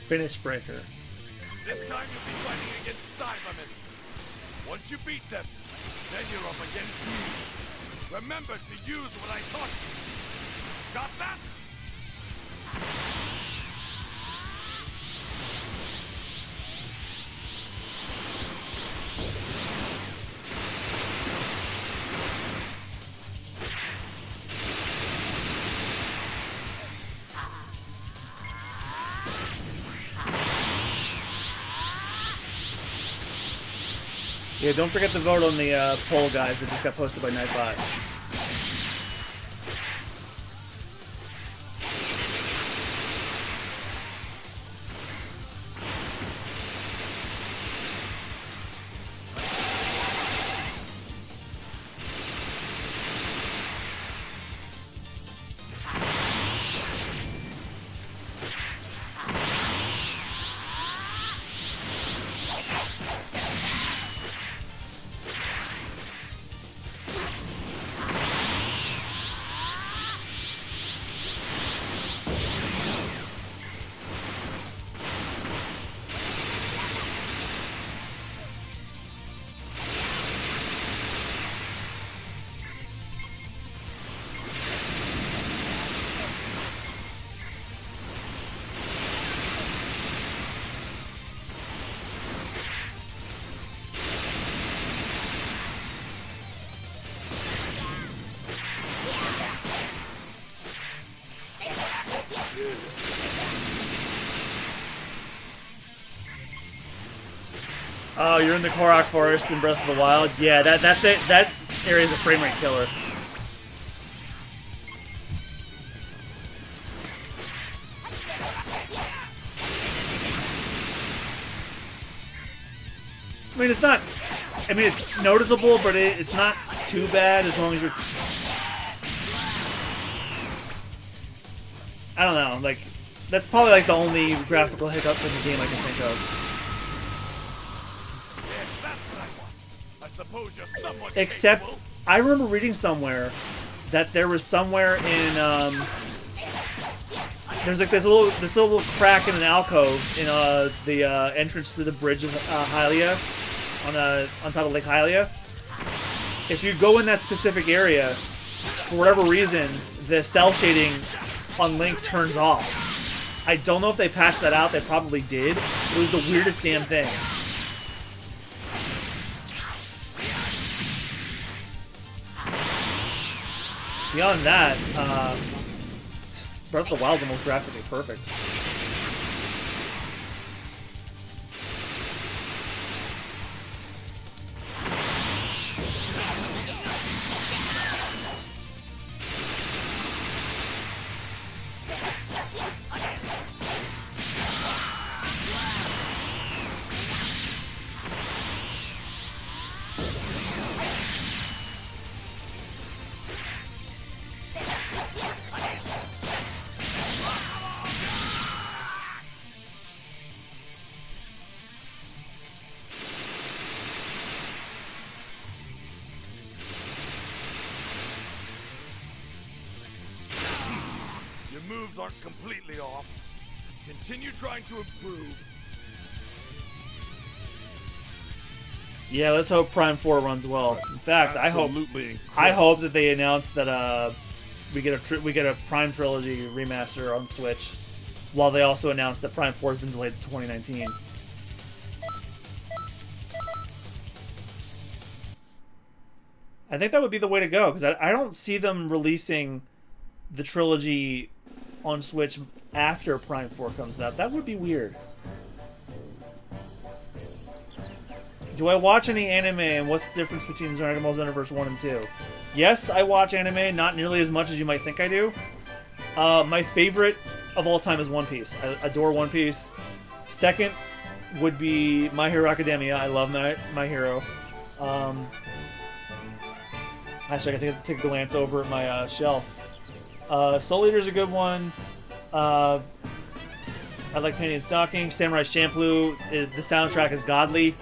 Finish Breaker. This time you'll be fighting against Cybermen. Once you beat them, then you're up against me. Remember to use what I taught you. Got that? Yeah, don't forget to vote on the poll, guys, that just got posted by Nightbot. Oh, you're in the Korok Forest in Breath of the Wild? Yeah, that area is a frame rate killer. I mean, it's not... I mean, it's noticeable, but it's not too bad as long as you're... I don't know, like... That's probably like the only graphical hiccup in the game I can think of. Except, I remember reading somewhere that there was somewhere in, there's like this little crack in an alcove in the entrance to the bridge of Hylia, on top of Lake Hylia. If you go in that specific area, for whatever reason, the cell shading on Link turns off. I don't know if they patched that out. They probably did. It was the weirdest damn thing. Beyond that, Breath of the Wild is almost graphically perfect. moves aren't completely off. Continue trying to improve. Yeah, let's hope Prime 4 runs well. In fact, I hope that they announce that we get a Prime Trilogy remaster on Switch, while they also announce that Prime 4 has been delayed to 2019. I think that would be the way to go, because I don't see them releasing the trilogy on Switch after Prime 4 comes out. That would be weird. Do I watch any anime, and what's the difference between Dragon Ball Xenoverse 1 and 2? Yes, I watch anime, not nearly as much as you might think I do. My favorite of all time is One Piece. I adore One Piece. Second would be My Hero Academia. I love My Hero. Actually, I can take a glance over at my shelf. Soul Eater's a good one. I like Panty and Stocking. Samurai Champloo. The soundtrack is godly.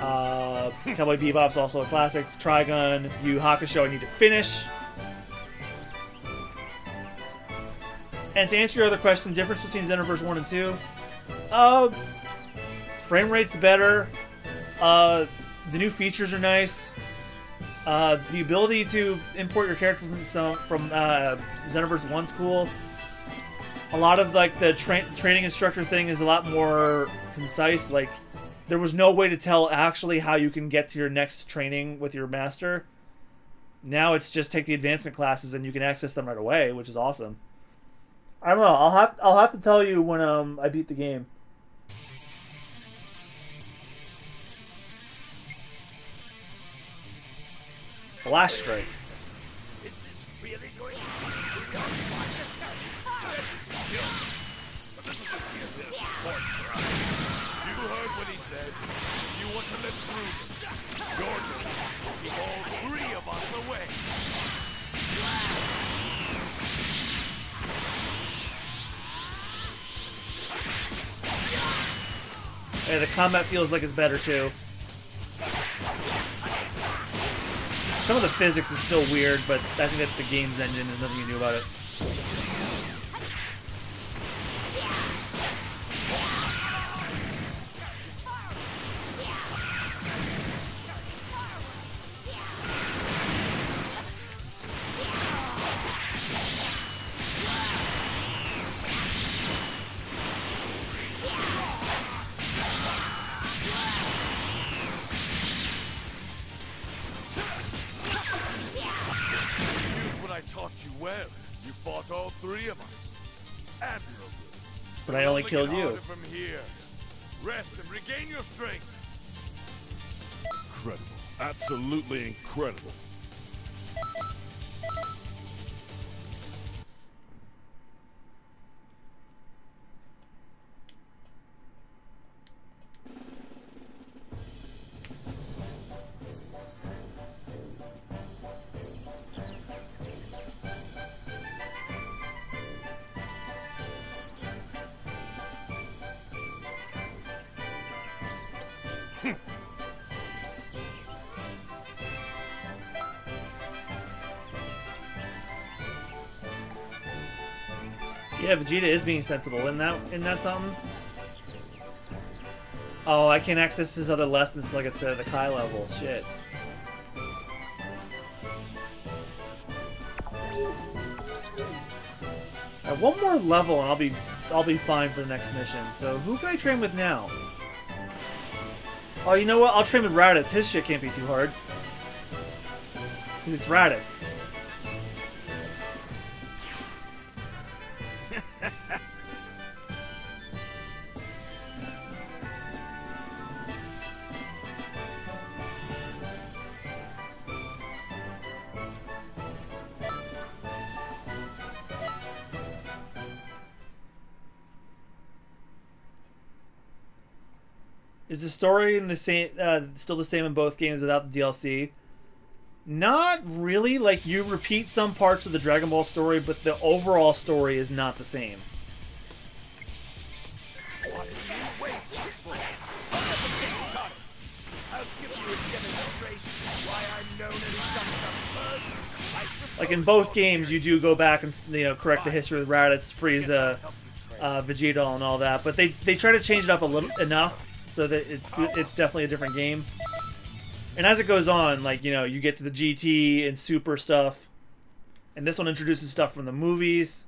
Cowboy Bebop's also a classic. Trigun. Yu Yu Hakusho I need to finish. And to answer your other question, difference between Xenoverse 1 and 2? Frame rate's better. The new features are nice. The ability to import your character from Xenoverse 1's cool. A lot of like the training instructor thing is a lot more concise. Like, there was no way to tell actually how you can get to your next training with your master. Now it's just take the advancement classes and you can access them right away, which is awesome. I don't know. I'll have to tell you when I beat the game. Flash Strike. Is this really going to be your fight? This is a bit of sport for us. You heard what he said. You want to live through this. You're going to keep all three of us away. Hey, the combat feels like it's better too. Some of the physics is still weird, but I think that's the game's engine. There's nothing you can do about it. You fought all three of us. Admirably. But I only killed you. From here. Rest and regain your strength. Incredible. Absolutely incredible. Yeah, Vegeta is being sensible. Isn't that something? Oh, I can't access his other lessons till I get to the Kai level. Shit. One more level and I'll be fine for the next mission. So who can I train with now? Oh, you know what? I'll train with Raditz. His shit can't be too hard. Because it's Raditz. Is the story in the same, still the same in both games without the DLC? Not really. Like, you repeat some parts of the Dragon Ball story, but the overall story is not the same. What are you waiting for? I'll give you a demonstration of why I'm known as Sons of Persia. I Like in both games, you do go back and correct the history with Raditz, Frieza, Vegeta, and all that. But they try to change it up a little enough so that it's definitely a different game. And as it goes on, like you get to the GT and Super stuff, and this one introduces stuff from the movies.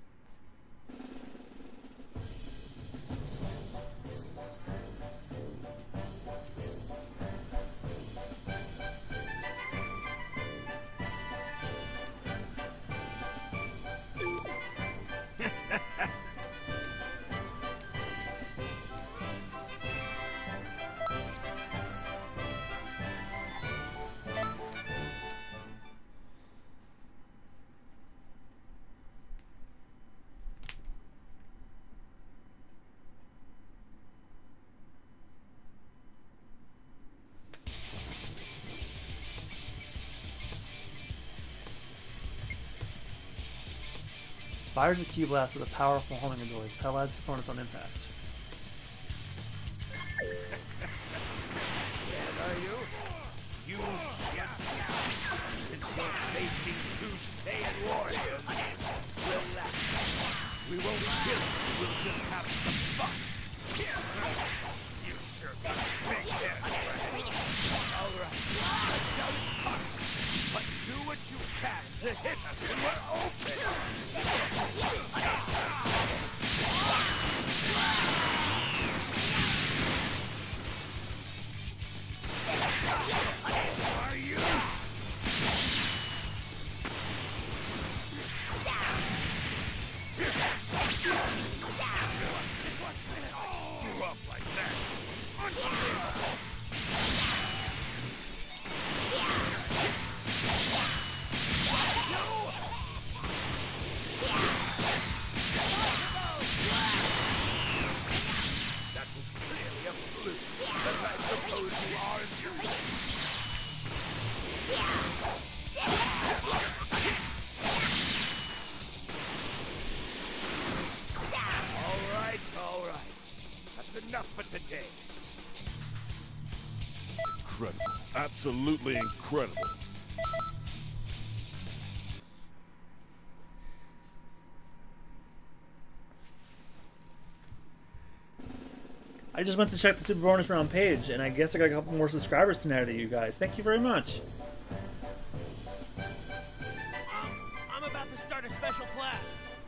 Fires a key blast with a powerful homing ability. Paralyzes opponents on impact. Scared, are you? You shut down. Since you're facing two Saiyan warriors, relax. We won't kill you. We'll just have some fun. You sure got a big head, right? All right. I doubt it's possible. But do what you can to hit us when we're open. Are you? You up like that? Unbelievable. That was clearly a fluke, but I suppose you are too. All right. That's enough for today. Incredible. Absolutely incredible. I just went to check the Super Bonus Round page, and I guess I got a couple more subscribers tonight to you guys. Thank you very much. I'm about to start a special class.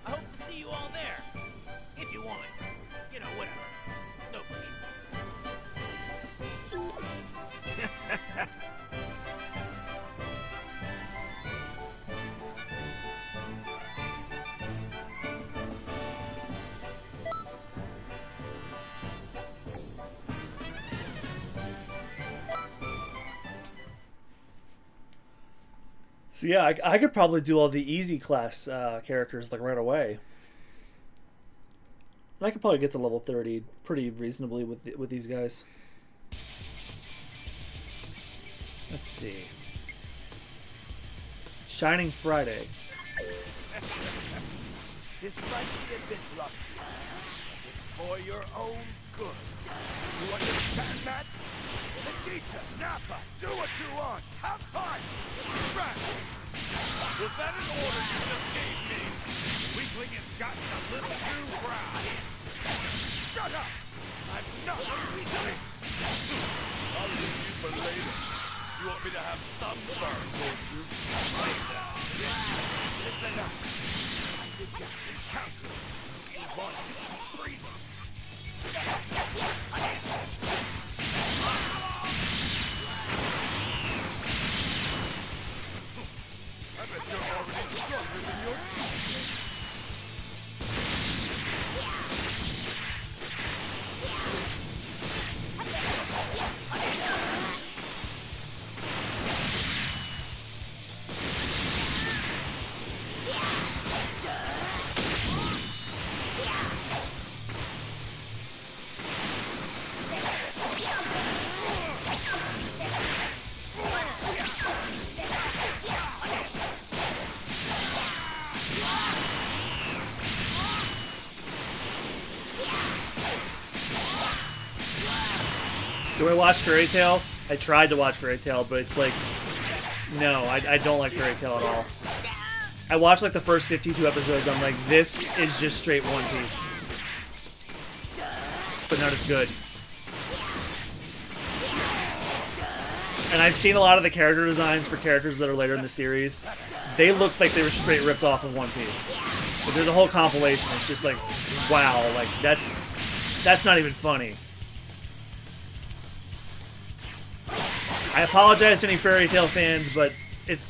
I hope to see you all there. If you want. Whatever. No pressure. So yeah, I could probably do all the easy class characters like right away. And I could probably get to level 30 pretty reasonably with these guys. Let's see. Shining Friday. This might be a bit rough, but it's for your own good. You understand that? Vegeta, Nappa, do what you want. Have fun. Right. Was that an order you just gave me? The weakling has gotten a little too proud. Shut up. I'm not a weakling. I'll leave you for later. You want me to have some fun, don't you? Later. Listen up. I did get free counsel. You want to keep breathing. I bet you're already stronger than your teacher. Do I watch Fairy Tail? I tried to watch Fairy Tail, but it's like, no, I don't like Fairy Tail at all. I watched like the first 52 episodes. I'm like, this is just straight One Piece, but not as good. And I've seen a lot of the character designs for characters that are later in the series. They look like they were straight ripped off of One Piece. But there's a whole compilation. It's just like, wow, like that's not even funny. I apologize to any Fairy Tail fans, but it's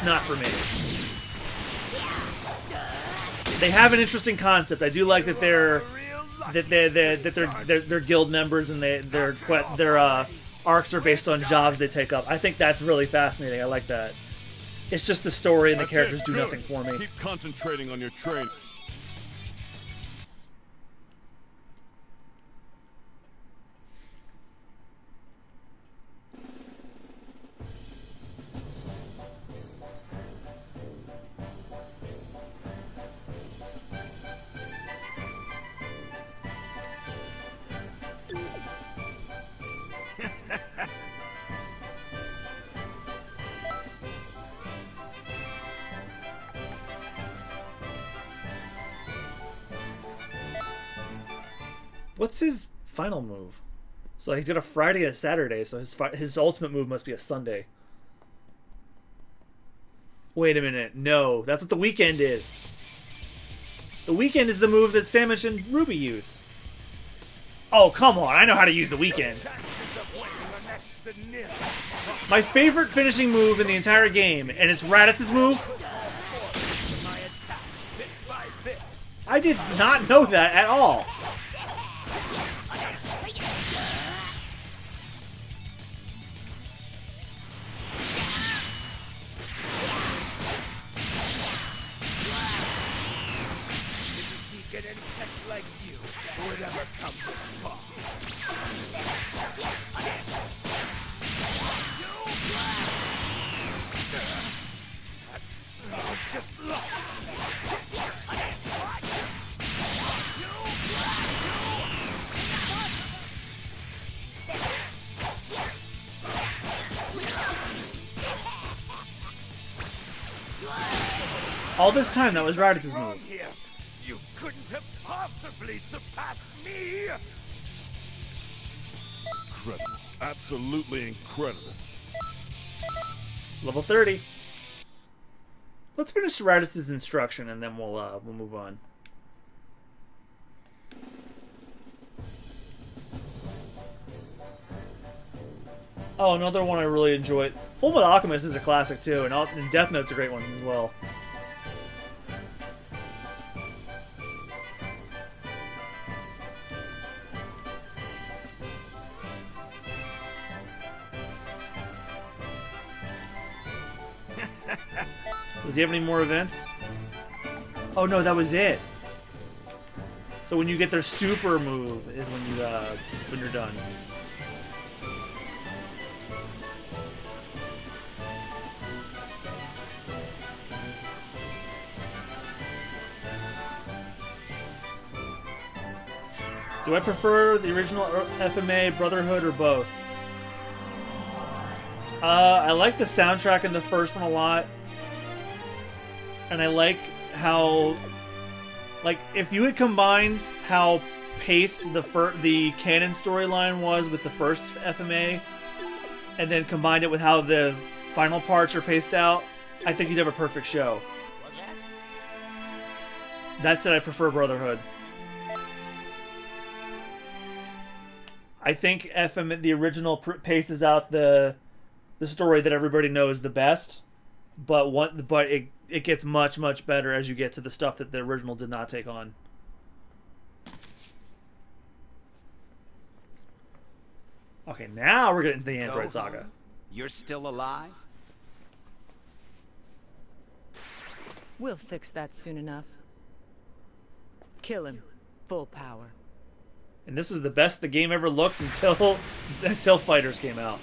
not for me. They have an interesting concept. I do like that they're guild members and their arcs are based on jobs they take up. I think that's really fascinating. I like that. It's just the story and the characters do nothing for me. Keep concentrating on your training. What's his final move? So he's got a Friday and a Saturday, so his ultimate move must be a Sunday. Wait a minute. No, that's what the weekend is. The weekend is the move that Samus and Ruby use. Oh, come on. I know how to use the weekend. My favorite finishing move in the entire game, and it's Raditz' move. I did not know that at all. An insect like you would ever come this far. That was just luck. All this time, that was Raditz's move. You couldn't have possibly surpassed me! Incredible. Absolutely incredible. Level 30. Let's finish Raditz's instruction and then we'll move on. Oh, another one I really enjoyed. Fullmetal Alchemist is a classic too, and Death Note's a great one as well. Does he have any more events? Oh no, that was it. So when you get their super move is when you're done. Do I prefer the original FMA, Brotherhood, or both? I like the soundtrack in the first one a lot. And I like how, like, if you had combined how paced the canon storyline was with the first FMA, and then combined it with how the final parts are paced out, I think you'd have a perfect show. That said, I prefer Brotherhood. I think the original paces out the story that everybody knows the best, but it gets much, much better as you get to the stuff that the original did not take on. Okay, now we're getting to the Android Saga. You're still alive? We'll fix that soon enough. Kill him. Full power. And this was the best the game ever looked until Fighters came out.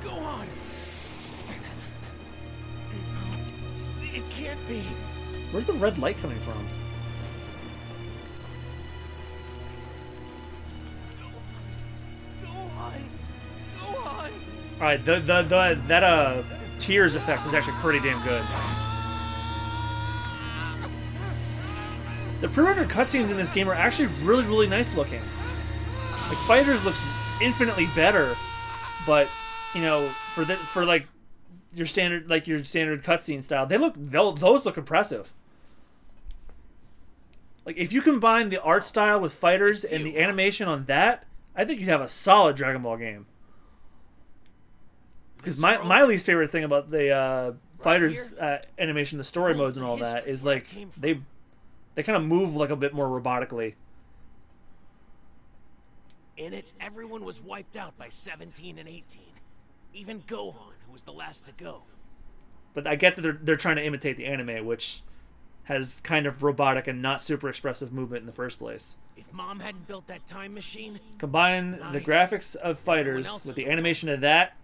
Go on. It can't be. Where's the red light coming from? All right, that tears effect is actually pretty damn good. The pre-rendered cutscenes in this game are actually really, really nice looking. Like Fighters looks infinitely better, but you know, for like your standard cutscene style, those look impressive. Like if you combine the art style with Fighters and the animation on that, I think you'd have a solid Dragon Ball game. Because my least favorite thing about the Fighters animation, the story modes and all that, is like they kind of move like a bit more robotically. In it, everyone was wiped out by 17 and 18. Even Gohan, who was the last to go. But I get that they're trying to imitate the anime, which has kind of robotic and not super expressive movement in the first place. If Mom hadn't built that time machine... Combine the graphics of Fighters with the animation of that,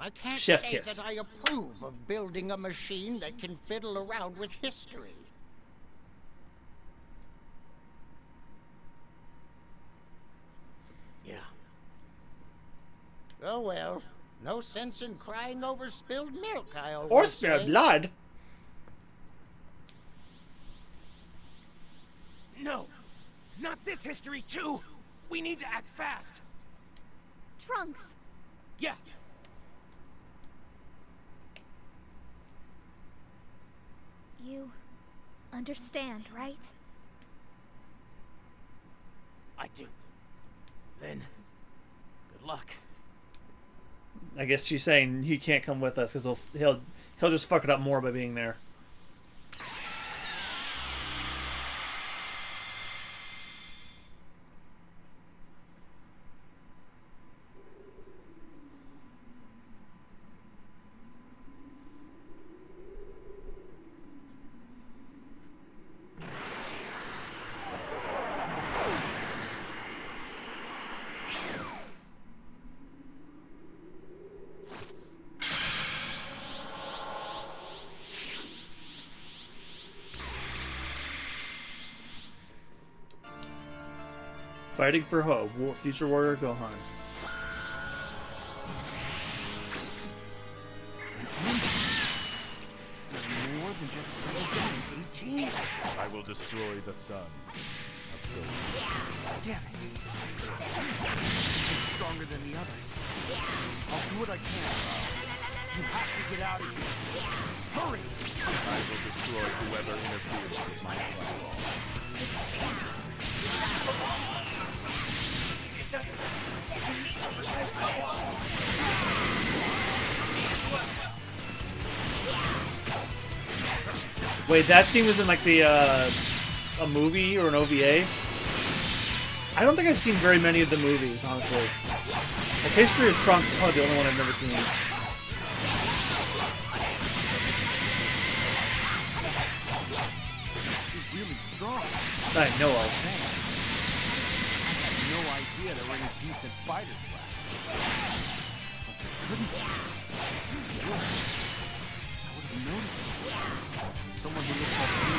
I can't Chef say kiss. that I approve of building a machine that can fiddle around with history. Yeah. Oh well, no sense in crying over spilled milk, I always or spilled say. blood. No! Not this history, too! We need to act fast! Trunks! Yeah! You understand, right? I do. Then, good luck. I guess she's saying he can't come with us because he'll just fuck it up more by being there. Fighting for hope, future warrior Gohan. More than just 17 and 18? I will destroy the sun of Goku. Damn it. It's stronger than the others. I'll do what I can. You have to get out of here. Hurry! I will destroy whoever interferes with my plan. Wait, that scene was in like the a movie or an OVA? I don't think I've seen very many of the movies, honestly. Like History of Trunks is probably the only one I've never seen. You're really strong. I know of. Thanks. I had no idea there were any decent fighters left. But there couldn't be. I would have noticed that. Someone who looks like me.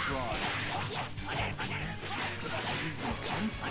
Draws. Does you even come from?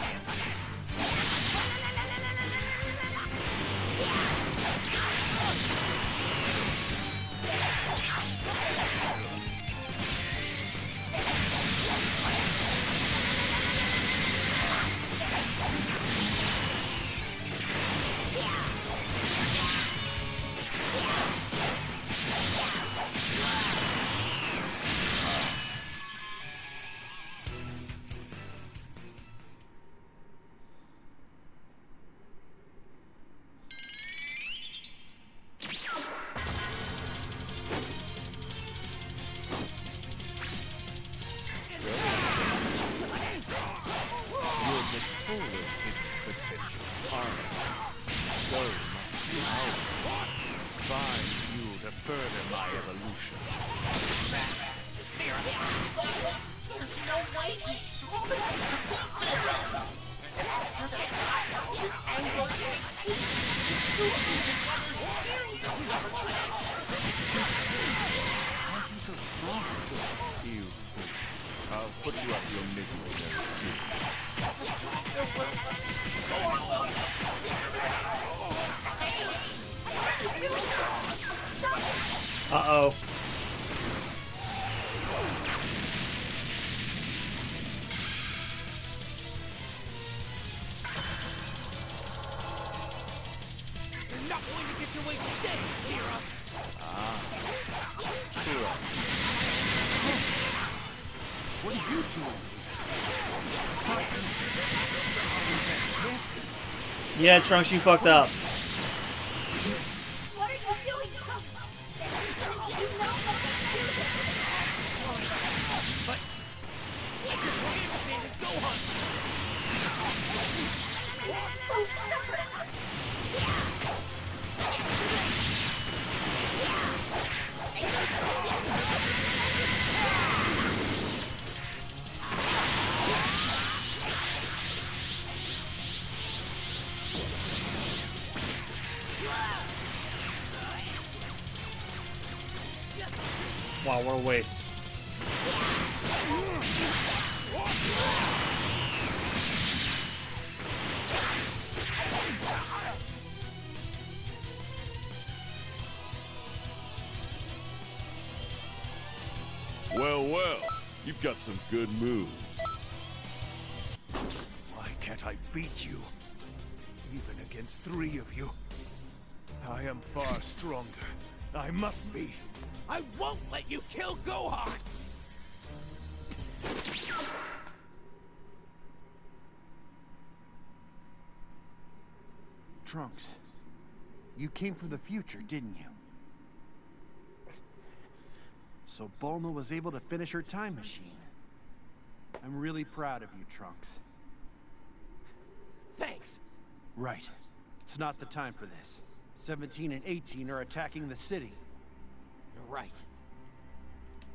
Put you out of your misery very soon. Uh-oh. You're not going to get your way today, Mira. Sure. What are you doing? Yeah, Trunks, you fucked up. What are you doing? You know Sorry, but I just reanimated Gohan. Wow, what a waste. Well, well, you've got some good moves. Why can't I beat you? Even against 3 of you. I am far stronger. I must be. I won't let you kill Gohan! Trunks, you came from the future, didn't you? So Bulma was able to finish her time machine. I'm really proud of you, Trunks. Thanks. Right. It's not the time for this. 17 and 18 are attacking the city. You're right.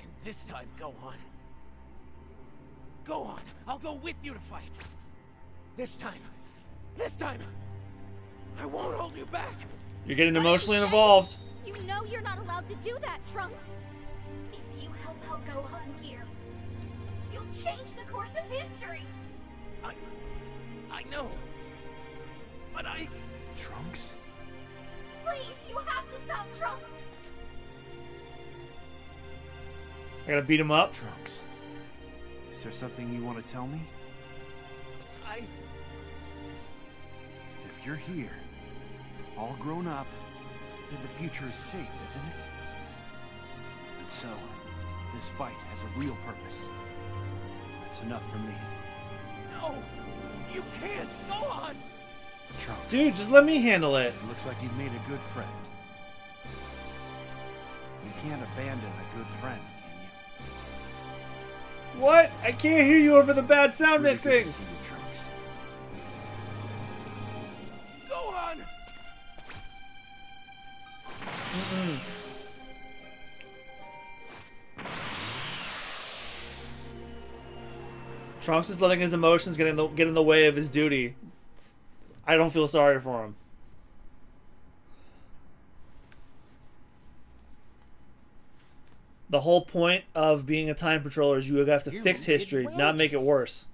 And this time, Gohan. Gohan, I'll go with you to fight. This time, I won't hold you back. You're getting emotionally involved. You know you're not allowed to do that, Trunks. If you help out Gohan here, you'll change the course of history. I know. But Trunks? Please, you have to stop Trunks. I gotta beat him up. Trunks, is there something you want to tell me? If you're here, all grown up, then the future is safe, isn't it? And so, this fight has a real purpose. That's enough for me. no, you can't. Gohan. Trunks. Dude, just let me handle it. It looks like you've made a good friend. You can't abandon a good friend, can you? What? I can't hear you over the bad sound Really mixing. good to see you, Trunks. Gohan. Trunks is letting his emotions get in the way of his duty. I don't feel sorry for him. The whole point of being a time patroller is you have to fix history, not make it worse.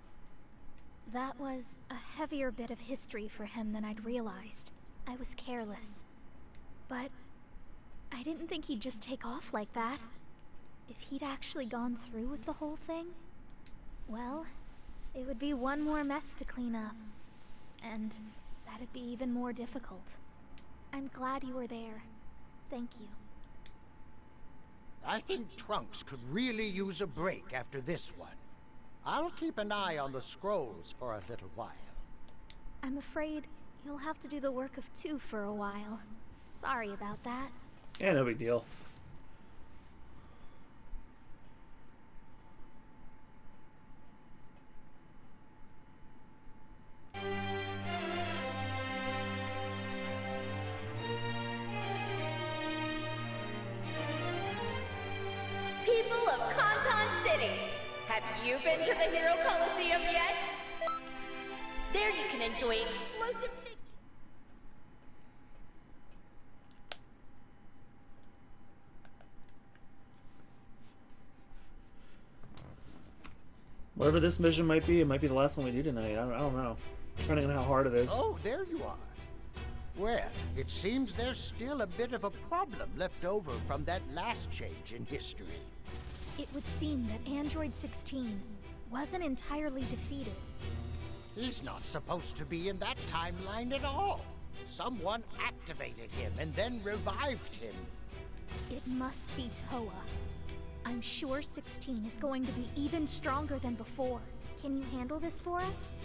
That was a heavier bit of history for him than I'd realized. I was careless. But I didn't think he'd just take off like that. If he'd actually gone through with the whole thing, well, it would be one more mess to clean up. And that'd be even more difficult. I'm glad you were there. Thank you. I think Trunks could really use a break after this one. I'll keep an eye on the scrolls for a little while. I'm afraid you'll have to do the work of 2 for a while. Sorry about that. Yeah, no big deal. People of Kanton City, have you been to the Hero Coliseum yet? There you can enjoy explosive things. Whatever this mission might be, it might be the last one we do tonight. I don't know. Depending on how hard it is. Oh, there you are. Well, it seems there's still a bit of a problem left over from that last change in history. It would seem that Android 16 wasn't entirely defeated. He's not supposed to be in that timeline at all. Someone activated him and then revived him. It must be Toa. I'm sure 16 is going to be even stronger than before. Can you handle this for us?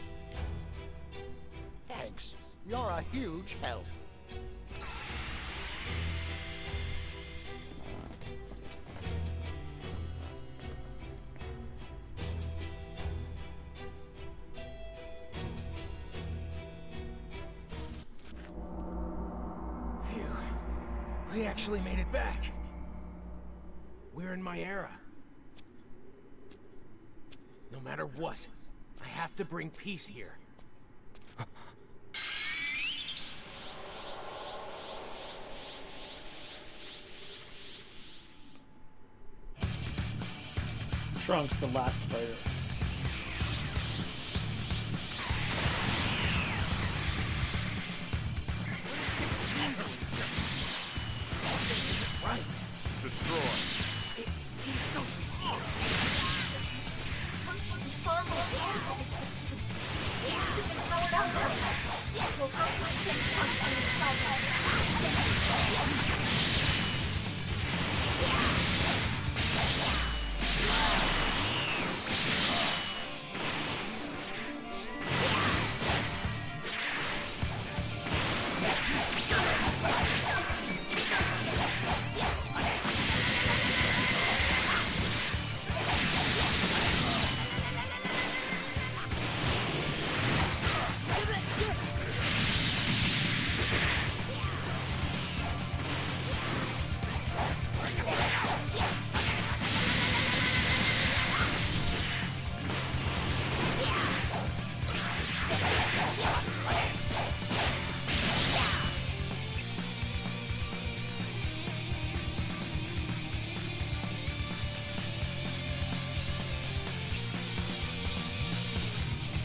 Thanks. You're a huge help. Phew. We actually made it back. We're in my era. No matter what, I have to bring peace here. Trunks, the last fighter. What is 16 doing here? Something isn't right. Destroy. He's so strong.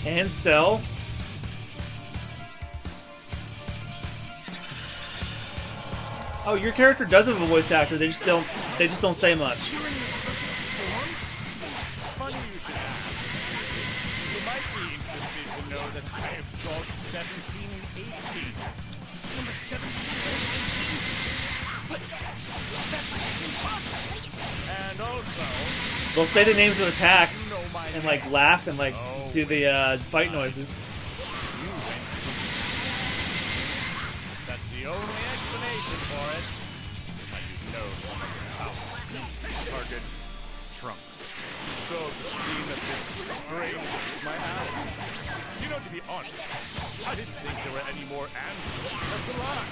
And Cell. Oh, your character does have a voice actor. They just don't say much. Funny you should ask. You might be interested to know that I absorbed 17 and 18. Number 17 and 18? But that's impossible! And also... They'll say the names of attacks and like laugh and like do the fight noises. That's the only explanation for it. I didn't know something about target Trunks. So, seeing that this stranger is my ally. You know, to be honest, I didn't think there were any more androids left alive.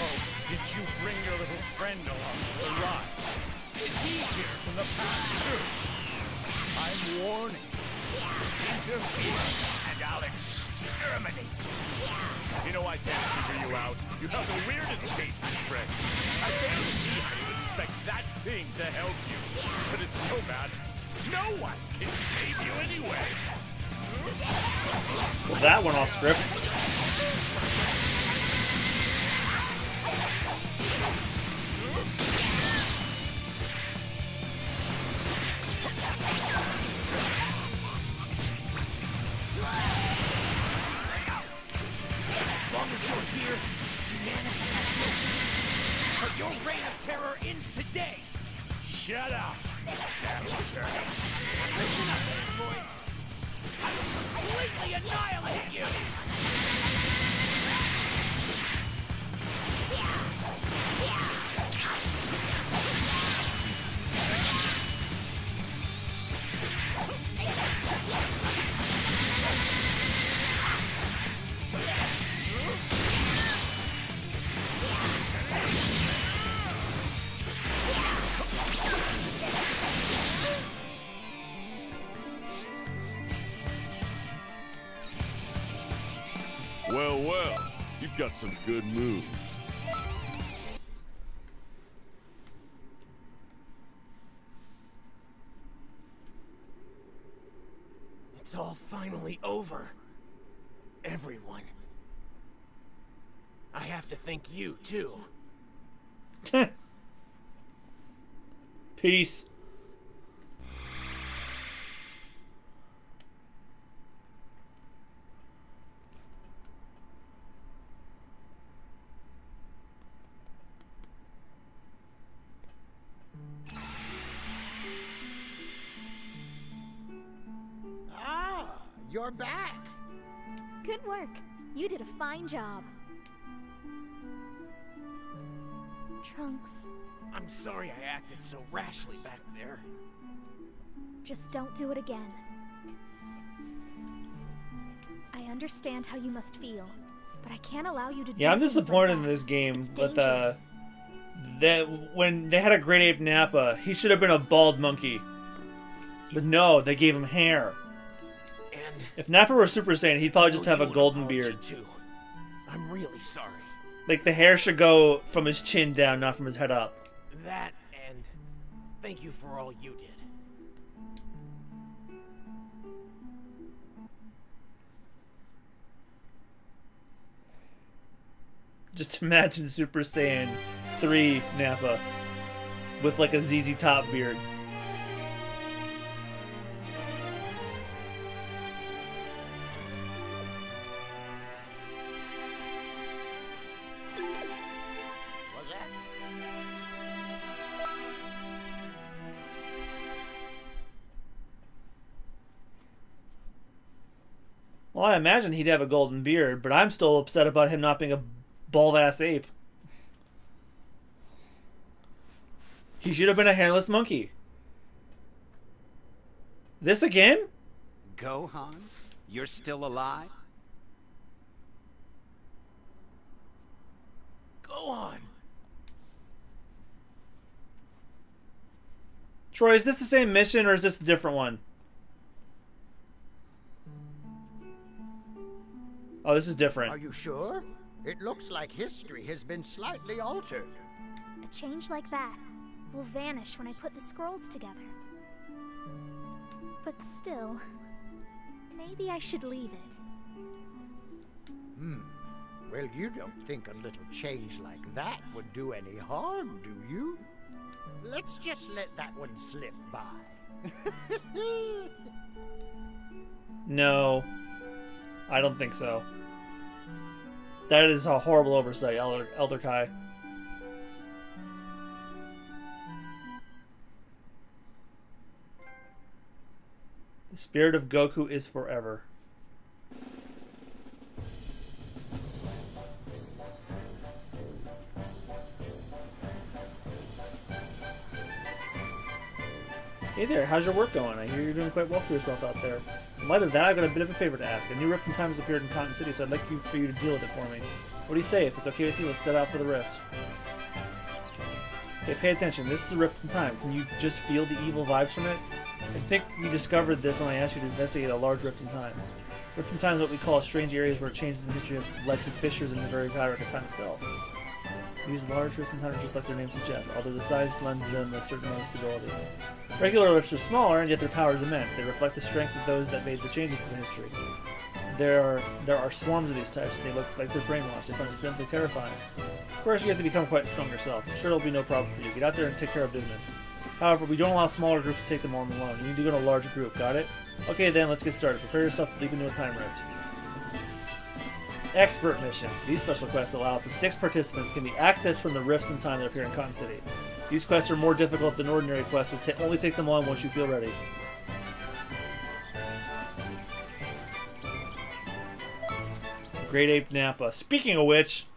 Oh, did you bring your little friend along for the ride? Is he here from the past too? I'm warning you. Interfere, and I'll exterminate you. You know I can't figure you out. You have the weirdest taste in friends. I barely see how you expect that thing to help you. But it's no matter. No one can save you anyway. Well, that went off script. As long as you're here, humanity has no future. But your reign of terror ends today. Shut up. Listen up, androids. I will completely annihilate you. Well, well, you've got some good moves. It's all finally over. Everyone. I have to thank you, too. Peace. Ah, you're back. Good work. You did a fine job. Trunks, I'm sorry I acted so rashly back there. just don't do it again. I understand how you must feel, but I can't allow you to do Yeah, I'm things disappointed like in this game It's with dangerous. that when they had a great ape Nappa, he should have been a bald monkey. But no, they gave him hair. And If Nappa were Super Saiyan, he'd probably just have a you an golden apology, beard. too. I'm really sorry. Like the hair should go from his chin down, not from his head up. That and thank you for all you did. Just imagine Super Saiyan 3 Nappa with like a ZZ Top beard. Was that? Well, I imagine he'd have a golden beard, but I'm still upset about him not being a bald-ass ape. He should have been a hairless monkey. This again? Gohan, you're still alive? Go on. Troy, is this the same mission or is this a different one? Oh, this is different. Are you sure? It looks like history has been slightly altered. A change like that will vanish when I put the scrolls together. But still, maybe I should leave it. Well, you don't think a little change like that would do any harm, do you? Let's just let that one slip by. No, I don't think so. That is a horrible oversight, Elder Kai. The spirit of Goku is forever. Hey there, how's your work going? I hear you're doing quite well for yourself out there. In light of that, I've got a bit of a favor to ask. A new rift in time has appeared in Cotton City, so I'd like for you to deal with it for me. What do you say? If it's okay with you, let's set out for the rift. Okay, pay attention. This is a rift in time. Can you just feel the evil vibes from it? I think you discovered this when I asked you to investigate a large rift in time. Rift in time is what we call strange areas where changes in history have led to fissures in the very fabric of time itself. These large rifts in time are just like their name suggests, although the size lends them a certain amount of stability. Regular rifts are smaller, and yet their power is immense. They reflect the strength of those that made the changes to the history. There are swarms of these types, and they look like they're brainwashed. They find it simply terrifying. Of course, you have to become quite strong yourself. I'm sure it'll be no problem for you. Get out there and take care of business. However, we don't allow smaller groups to take them on alone. You need to go to a larger group, got it? Okay then, let's get started. Prepare yourself to leap into a time rift. Expert missions. These special quests allow up to 6 participants can be accessed from the rifts in time that appear in Cotton City. These quests are more difficult than ordinary quests, which only take them on once you feel ready. Great Ape Nappa. Speaking of which...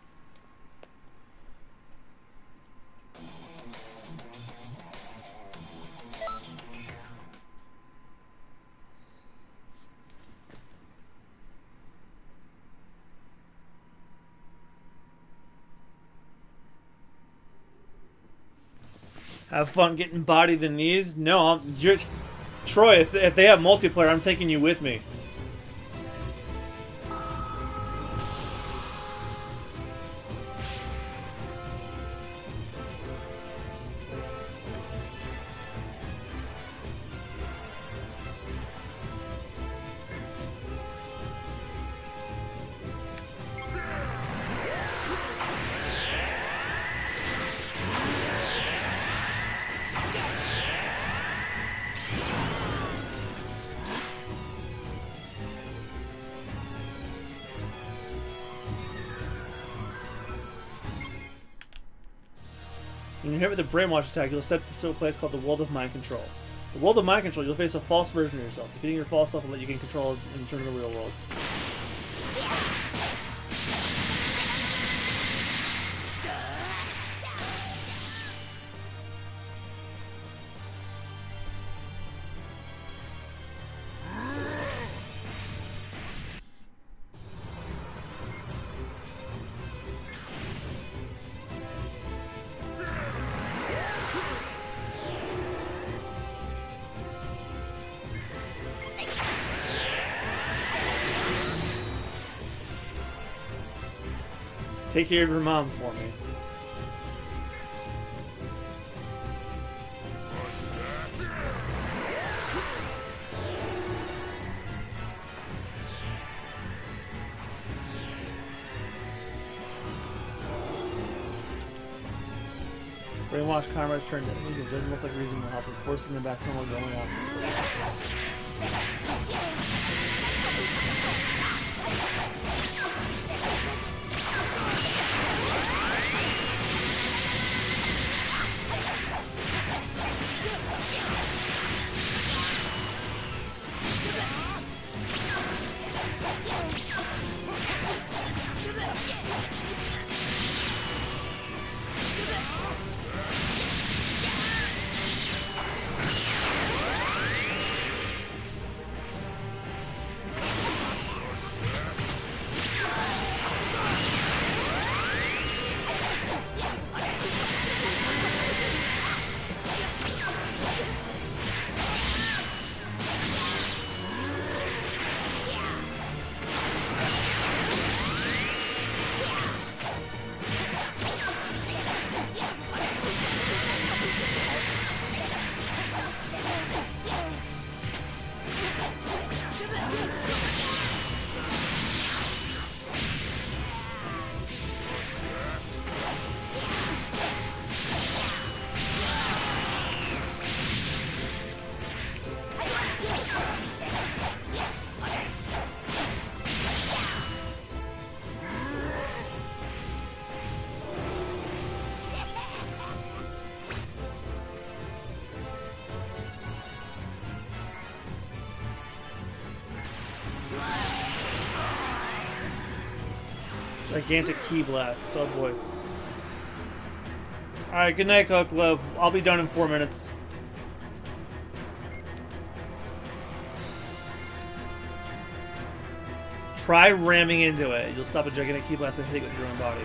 have fun getting bodied in these? No, you're... Troy, if they have multiplayer, I'm taking you with me. When you're hit with a brainwash attack, you'll set this to a place called the World of Mind Control. The World of Mind Control, you'll face a false version of yourself. Defeating your false self will let you gain control and return to the real world. Take care of your mom for me. Brainwash Conrad's turned enemies. It doesn't look like reason will help him, forcing them back home on the only option. Gigantic key blast. Oh boy. Alright, good night, Coke Club. I'll be done in 4 minutes. Try ramming into it. You'll stop a gigantic key blast by hitting it with your own body.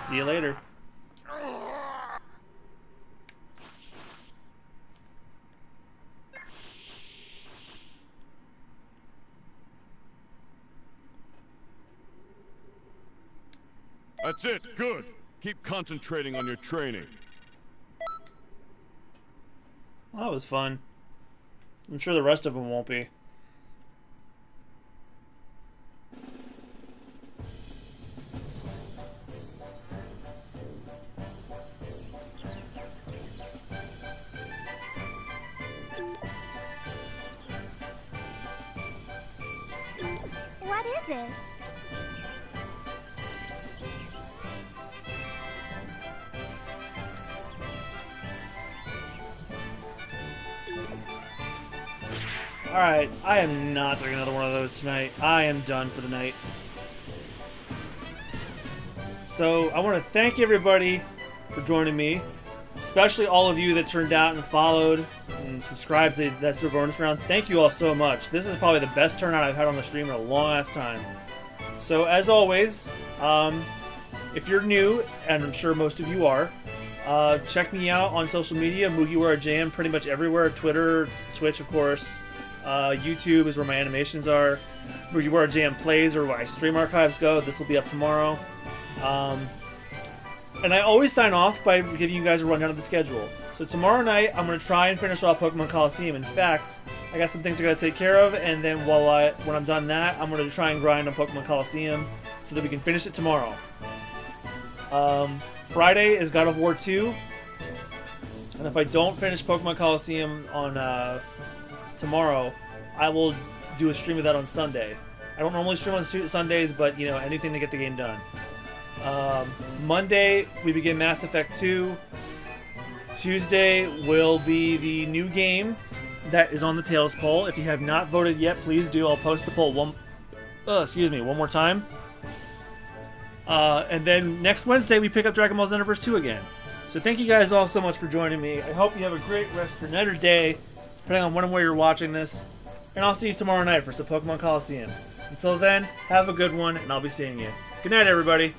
See you later. That's it. Good. Keep concentrating on your training. Well, that was fun. I'm sure the rest of them won't be. What is it? Alright, I am not taking another one of those tonight. I am done for the night. So, I want to thank everybody for joining me. Especially all of you that turned out and followed and subscribed to that Super Bonus Round. Thank you all so much. This is probably the best turnout I've had on the stream in a long-ass time. So, as always, if you're new, and I'm sure most of you are, check me out on social media, MugiwaraJM, pretty much everywhere. Twitter, Twitch, of course. YouTube is where my animations are. WhereJM plays or where my stream archives go. This will be up tomorrow. And I always sign off by giving you guys a rundown of the schedule. So tomorrow night, I'm going to try and finish off Pokemon Coliseum. In fact, I got some things I got to take care of, and then when I'm done that, I'm going to try and grind on Pokemon Coliseum so that we can finish it tomorrow. Friday is God of War 2. And if I don't finish Pokemon Coliseum on tomorrow, I will do a stream of that on Sunday. I don't normally stream on Sundays, but you know, anything to get the game done. Monday, we begin Mass Effect 2. Tuesday will be the new game that is on the Tails poll. If you have not voted yet, please do. I'll post the poll one more time. And then next Wednesday, we pick up Dragon Ball Xenoverse 2 again. So thank you guys all so much for joining me. I hope you have a great rest of your night or day, depending on when and where you're watching this. And I'll see you tomorrow night for some Pokemon Coliseum. Until then, have a good one, and I'll be seeing you. Good night, everybody.